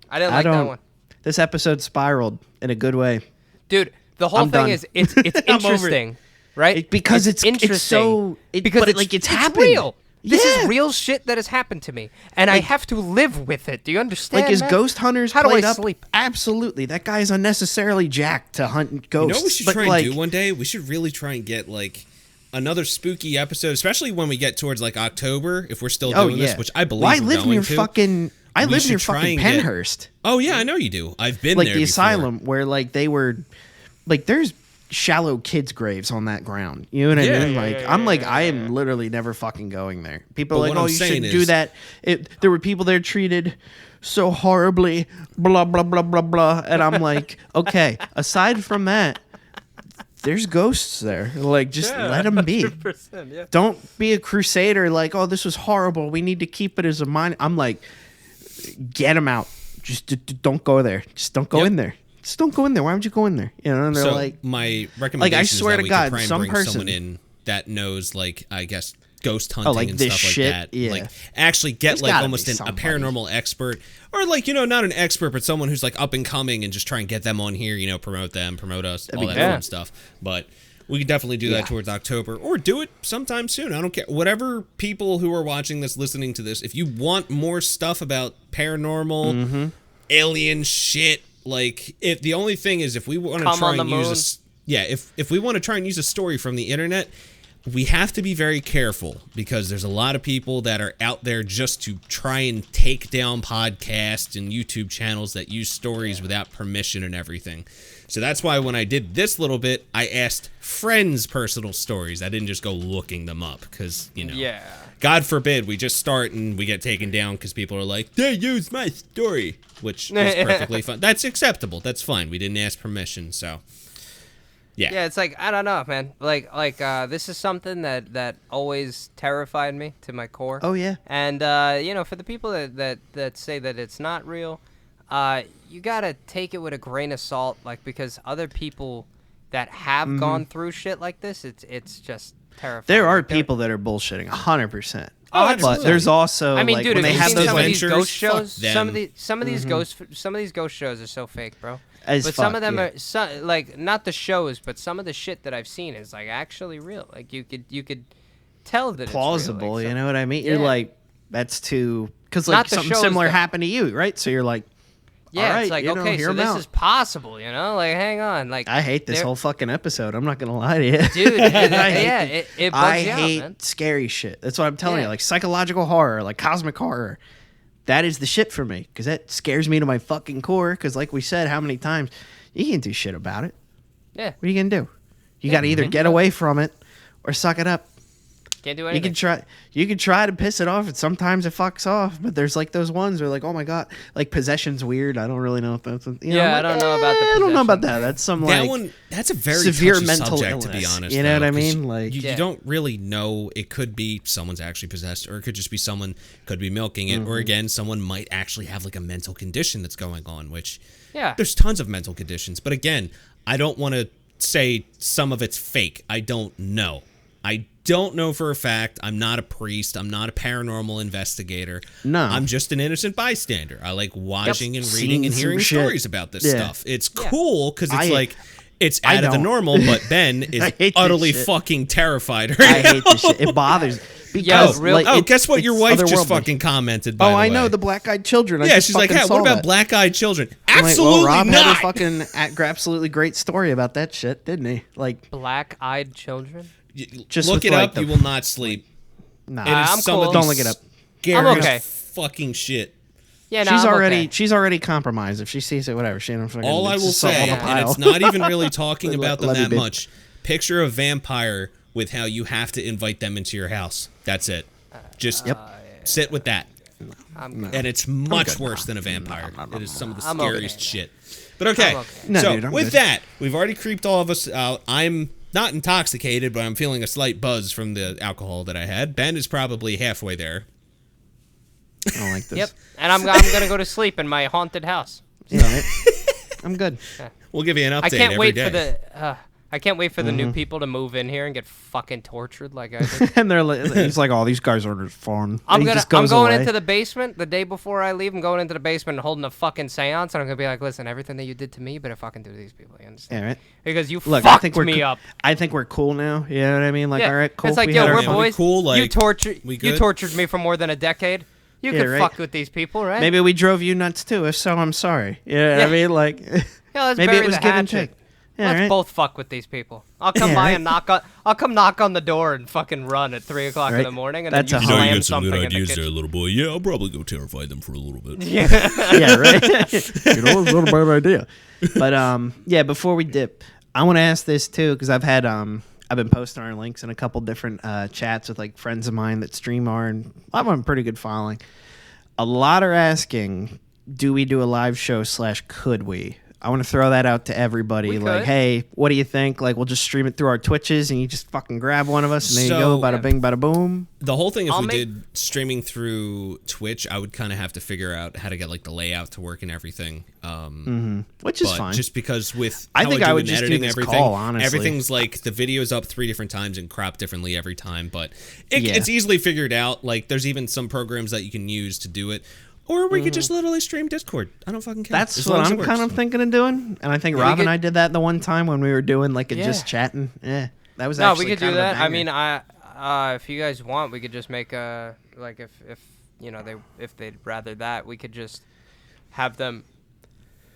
I didn't like that one. This episode spiraled in a good way. Dude, the whole thing is, it's interesting, right? Because it's interesting. It's happened. Real. This is real shit that has happened to me, and I have to live with it. Do you understand? Like, is Ghost Hunters How do I played up? sleep? Absolutely. That guy's unnecessarily jacked to hunt ghosts. You know what we should try and do one day? We should really try and get, like, another spooky episode, especially when we get towards, like, October, if we're still doing this, which I believe I we're live going near to. I live near fucking Penhurst. Oh, yeah, I know you do. I've been like there the before. asylum where, like, they were... Like, there's shallow kids' graves on that ground. You know what I mean? Like, I am literally never fucking going there. People are like, oh, you shouldn't do that. There were people there treated so horribly, blah, blah, blah, blah, blah. And I'm like, okay, aside from that, there's ghosts there. Like, just let them be. 100%, yeah. Don't be a crusader like, oh, this was horrible. We need to keep it as a mind. I'm like, get them out. Just don't go there. Just don't go in there. Just don't go in there. Why would you go in there? You know, and they're So like, my recommendation I swear is that to we God, could try and some bring person- someone in that knows, like, I guess, ghost hunting like and this stuff shit? like that. Yeah. Like, actually get, There's like, gotta almost be a somebody. paranormal expert. Or, like, you know, not an expert, but someone who's, like, up and coming and just try and get them on here, you know, promote them, promote us, all that fun stuff. But we could definitely do that towards October. Or do it sometime soon. I don't care. Whatever people who are watching this, listening to this, if you want more stuff about paranormal, alien shit, like, if the only thing is if we want to try and use if we want to try and use a story from the internet, we have to be very careful because there's a lot of people that are out there just to try and take down podcasts and YouTube channels that use stories without permission and everything. So that's why when I did this little bit, I asked friends' personal stories. I didn't just go looking them up because, you know, God forbid we just start and we get taken down because people are like, they used my story, which is perfectly fine. That's acceptable. That's fine. We didn't ask permission, so... Yeah, it's like, I don't know, man. Like, this is something that always terrified me to my core. oh yeah, And you know, for the people that say that it's not real, you gotta take it with a grain of salt, like, because other people that have gone through shit like this, it's just terrifying. there are people that are bullshitting 100%. Oh, But absolutely. there's also, I mean, like, dude, when have they you have seen those some of these adventures, ghost shows? fuck Some of these ghost shows are so fake, bro. As But some fuck, of them yeah. are like, not the shows, but some of the shit that I've seen is like actually real. Like you could tell that plausible. it's real. Like, You know what I mean? You're Yeah. like, that's too, because Not like the something shows, similar though. happened to you, right? So you're like, yeah, all right, it's like, you know, okay, hear so 'em this out. is possible, you know? Like, hang on, like I hate this there- whole fucking episode. I'm not gonna lie to you, dude. I hate Yeah, this. it bugs I you out, hate man. scary shit. That's what I'm telling Yeah. you. Like psychological horror, like cosmic horror. That is the shit for me because that scares me to my fucking core. Because like we said, how many times you can't do shit about it. Yeah, What are you gonna do? You got to either get away from it or suck it up. can't do You anything. can try to piss it off, and sometimes it fucks off. But there's like those ones where like, oh my god, like possession's weird. I don't really know if that's I'm Yeah, I like, don't know about the I don't know about possession. that. That's some that like one, that's a very severe touchy mental subject, to be illness, honest. you know what I 'cause mean? Like- you Yeah. don't really know. It could be someone's actually possessed, or it could just be someone could be milking it, or again, someone might actually have like a mental condition that's going on. Which Yeah. there's tons of mental conditions, but again, I don't want to say some of it's fake. I don't know. I don't know for a fact. I'm not a priest. I'm not a paranormal investigator. No. I'm just an innocent bystander. I like watching and reading Seen and some hearing shit. stories about this Yeah. stuff. It's cool because it's I- like it's I out of the don't. normal, but Ben is I hate this utterly shit. fucking terrified. I Right hate this shit. It bothers because real- like, oh, it- guess what? Your it's wife just otherworldly. fucking commented. By Oh, the I way. know the black-eyed children. I Yeah, just she's like, fucking "Hey, saw what about that." black-eyed children?" I'm like, Absolutely well, Rob not. had a fucking absolutely great story about that shit, didn't he? Like, Black-eyed children. just Look with, it like, up. the- You will not sleep. nah. It is I'm some cool. of the Don't look it up. scariest okay. fucking shit. Yeah, no, she's I'm already okay. she's already compromised. If she sees it, whatever. She don't fucking. All I it's will just something say, on the and pile. it's not even really talking Let- about them let me that be. much. Picture a vampire with how you have to invite them into your house. That's it. Just sit with that. I'm good. And it's much worse than a vampire. It is some of the I'm scariest okay. shit. But okay, I'm okay. No, so dude, I'm with good. that, we've already creeped all of us out. I'm not intoxicated, but I'm feeling a slight buzz from the alcohol that I had. Ben is probably halfway there. I don't like this. Yep, and I'm gonna go to sleep in my haunted house. You know, right? I'm good. We'll give you an update I can't every wait day. for the. I can't wait for the new people to move in here and get fucking tortured like I did. And they're like, he's like, "Oh, these guys are just fun." I'm He gonna. just I'm goes going away. into the basement the day before I leave. I'm going into the basement and holding a fucking seance, and I'm gonna be like, "Listen, everything that you did to me, you better fucking do to these people." You understand? Yeah, right. Because you Look, fucked I think we're me up. I think we're cool now. You know what I mean? Like, Yeah. all right, cool. It's like, we yo, had our we're fun. boys. Cool, like, you tortured. we You good? tortured me for more than a decade. You Yeah, could right. fuck with these people, right? Maybe we drove you nuts too. If so, I'm sorry. You know what Yeah. I mean? Like, Yeah, let's maybe bury it was the give and hatchet. take. Yeah, Let's right? both fuck with these people. I'll come Yeah, by right. and knock on. I'll come knock on the door and fucking run at 3 o'clock in Right. the morning, and That's then a you hard- slam something in the kitchen. little boy. Yeah, I'll probably go terrify them for a little bit. Yeah. Yeah, right. You know, it's not a bad idea. But yeah. Before we dip, I want to ask this too because I've been posting our links in a couple different chats with like friends of mine that stream are, and I'm on a pretty good following. A lot are asking, do we do a live show / could we? I want to throw that out to everybody. We Like, could. hey, what do you think? Like, we'll just stream it through our Twitches, and you just fucking grab one of us, and there you So- go, bada bing, bada boom. The whole thing, if I'll we make- did streaming through Twitch, I would kind of have to figure out how to get like the layout to work and everything. Which is But fine. just because with I how think I, I do would in just do editing this everything, call, honestly. everything's like the video's up 3 different times and cropped differently every time. But Yeah. it's easily figured out. Like there's even some programs that you can use to do it. Or we could just literally stream Discord. I don't fucking care. That's as what long as I'm it kind works. of thinking of doing. And I think Yeah, Rob we and could- I did that the one time when we were doing like a Yeah. just chatting. Yeah, that was No, actually we could kind do of a that. I banger. mean, if you guys want, we could just make a like if you know if they'd rather that, we could just have them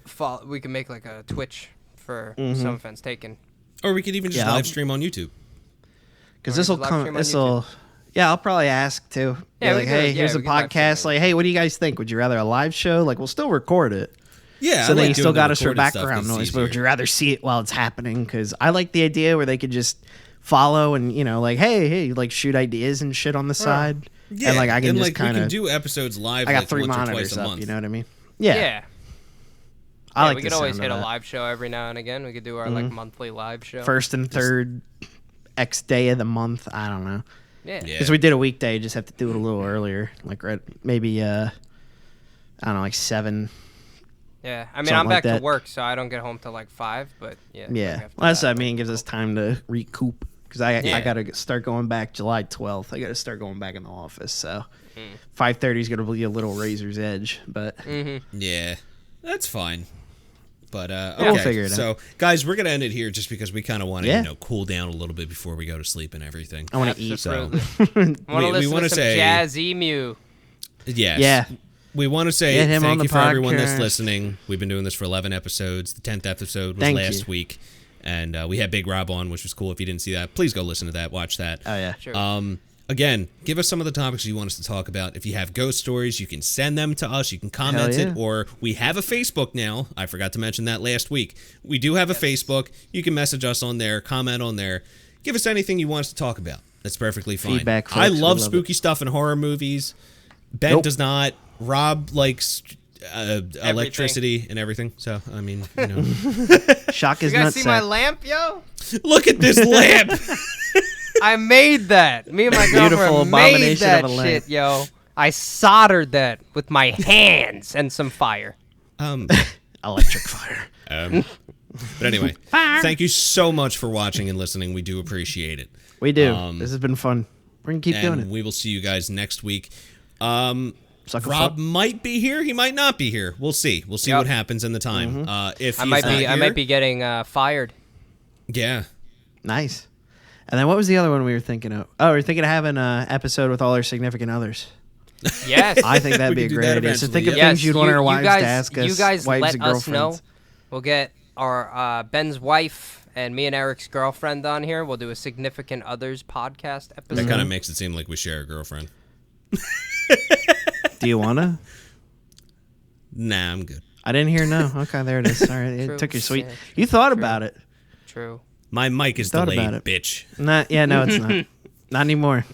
follow. We could make like a Twitch for some offense taken. Or we could even just Yeah, live stream on YouTube. because Or this will live come. stream on This will. Yeah, I'll probably ask too. Yeah, Be we like, could- hey, yeah, here's a we could live stream podcast. it. Like, hey, what do you guys think? Would you rather a live show? Like, we'll still record it. Yeah, So I then like you still doing the got us for recorded stuff background 'cause it's noise, but would easier. you rather see it while it's happening? Because I like the idea where they could just follow and like, hey, like shoot ideas and shit on the side. Yeah, and like I can and, just like, kind we can of. do episodes live. I got like, 3 once or twice monitors a up. month. You know what I mean? Yeah. Yeah. I Yeah, like we the could always sound hit of a that. live show every now and again. We could do our like monthly live show. First and third X day of the month. I don't know. Yeah. Yeah. Because we did a weekday, just have to do it a little earlier. Like maybe I don't know, like 7. Yeah. I mean, Something I'm like back to that. work, so I don't get home till like 5. But yeah. like, Yeah. after Well, that's that, what I mean. Gives us time to recoup. Because I Yeah. got to start going back July 12th. I got to start going back in the office. So Hmm. 5:30 is going to be a little razor's edge. But Yeah, that's fine. But We'll okay, figure it so guys, we're gonna end it here just because we kind of want to, Yeah. cool down a little bit before we go to sleep and everything. I want to eat. Absolutely. So I want to we listen wanna to some say- Jazz Emu. yes, Yeah. we want to say Get him on thank the you for everyone that's podcast. listening. We've been doing this for 11 episodes. The 10th episode was Thank last you. week, and we had Big Rob on, which was cool. If you didn't see that, please go listen to that. Watch that. Oh, yeah. Sure. Again, give us some of the topics you want us to talk about. If you have ghost stories, you can send them to us. You can comment Hell yeah. it, or we have a Facebook now. I forgot to mention that last week. We do have a Facebook. You can message us on there, comment on there. Give us anything you want us to talk about. That's perfectly fine. Feedback, I folks. We love love spooky stuff in horror movies. Ben Nope. does not. Rob likes electricity and everything. So, I mean, Shock is You guys see my nutsack. lamp, yo? look at this lamp. I made that. Me and my Beautiful girlfriend made abomination that of a lamp. shit, yo. I soldered that with my hands and some fire. Electric fire. But anyway, thank you so much for watching and listening. We do appreciate it. We do. This has been fun. We're going to keep doing And it. we will see you guys next week. Sucker Rob fuck. might be here. He might not be here. We'll see. We'll see Yep. what happens in the time. If I he's might not be. I here- might be getting fired. Yeah. Nice. And then what was the other one we were thinking of? Oh, we were thinking of having an episode with all our significant others. Yes. I think that'd We be a could do great that idea. So eventually, think of yeah. things you'd want our wives guys, to ask us. You guys wives let and us know. girlfriends. We'll get our Ben's wife and me and Eric's girlfriend on here. We'll do a significant others podcast episode. That kind of makes it seem like we share a girlfriend. Do you want to? Nah, I'm good. I didn't hear no. Okay, there it is. Sorry, True. it took you sweet. Yeah, You thought about it. True. My mic is Thought delayed, about it. bitch. Not. Yeah, no, it's not. Not anymore.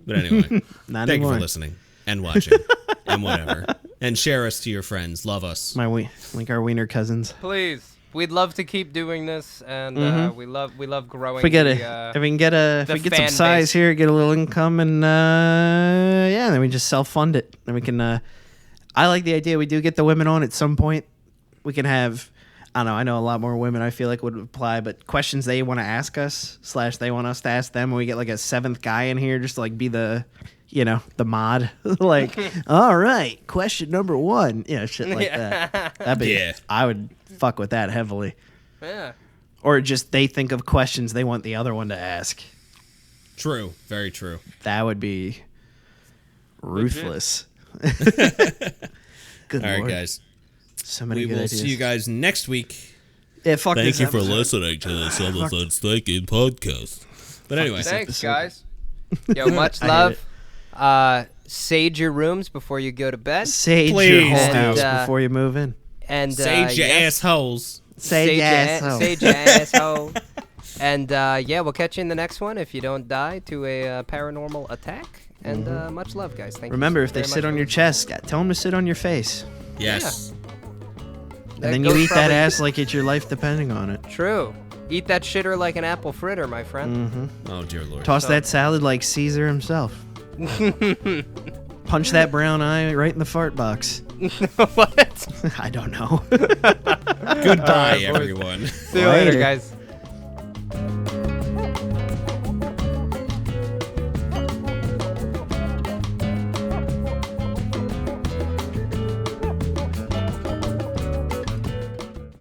But anyway, Not thank you anymore. for listening and watching and whatever. And share us to your friends. Love us. Like our wiener cousins. Please. We'd love to keep doing this, and we love growing. If we get the, if we can get if the we get some fan size base. here, get a little income, and yeah, then we just self fund it. Then we can. I like the idea. We do get the women on at some point. We can have. I don't know. I know a lot more women. I feel like would apply, but questions they want to ask us / they want us to ask them. And we get like a 7th guy in here just to like be the, the mod. Like, all right, question number 1. Shit like that. That'd be. Yeah. I would fuck with that heavily. yeah. Or just they think of questions they want the other one to ask. True. Very true. That would be ruthless. Good All right, Lord. guys. So many We good will ideas. see you guys next week. Yeah, fuck Thank this you for episode. listening to the Seventh Unstinking podcast. But anyway, Thanks, episode. guys. Yo, much I hate love. Sage your rooms before you go to bed. Sage your Please. whole And, house before you move in. And sage your yeah, assholes. Sage asshole. Sage your asshole. And yeah, we'll catch you in the next one if you don't die to a paranormal attack. And much love, guys. Thank Remember, you. if they very sit much on for your listening. chest, tell them to sit on your face. Yes. And then you eat that ass like it's your life depending on it. True. Eat that shitter like an apple fritter, my friend. Mm-hmm. Oh dear Lord. Toss that salad like Caesar himself. Punch that brown eye right in the fart box. What? I don't know. Goodbye, everyone. See you later, guys.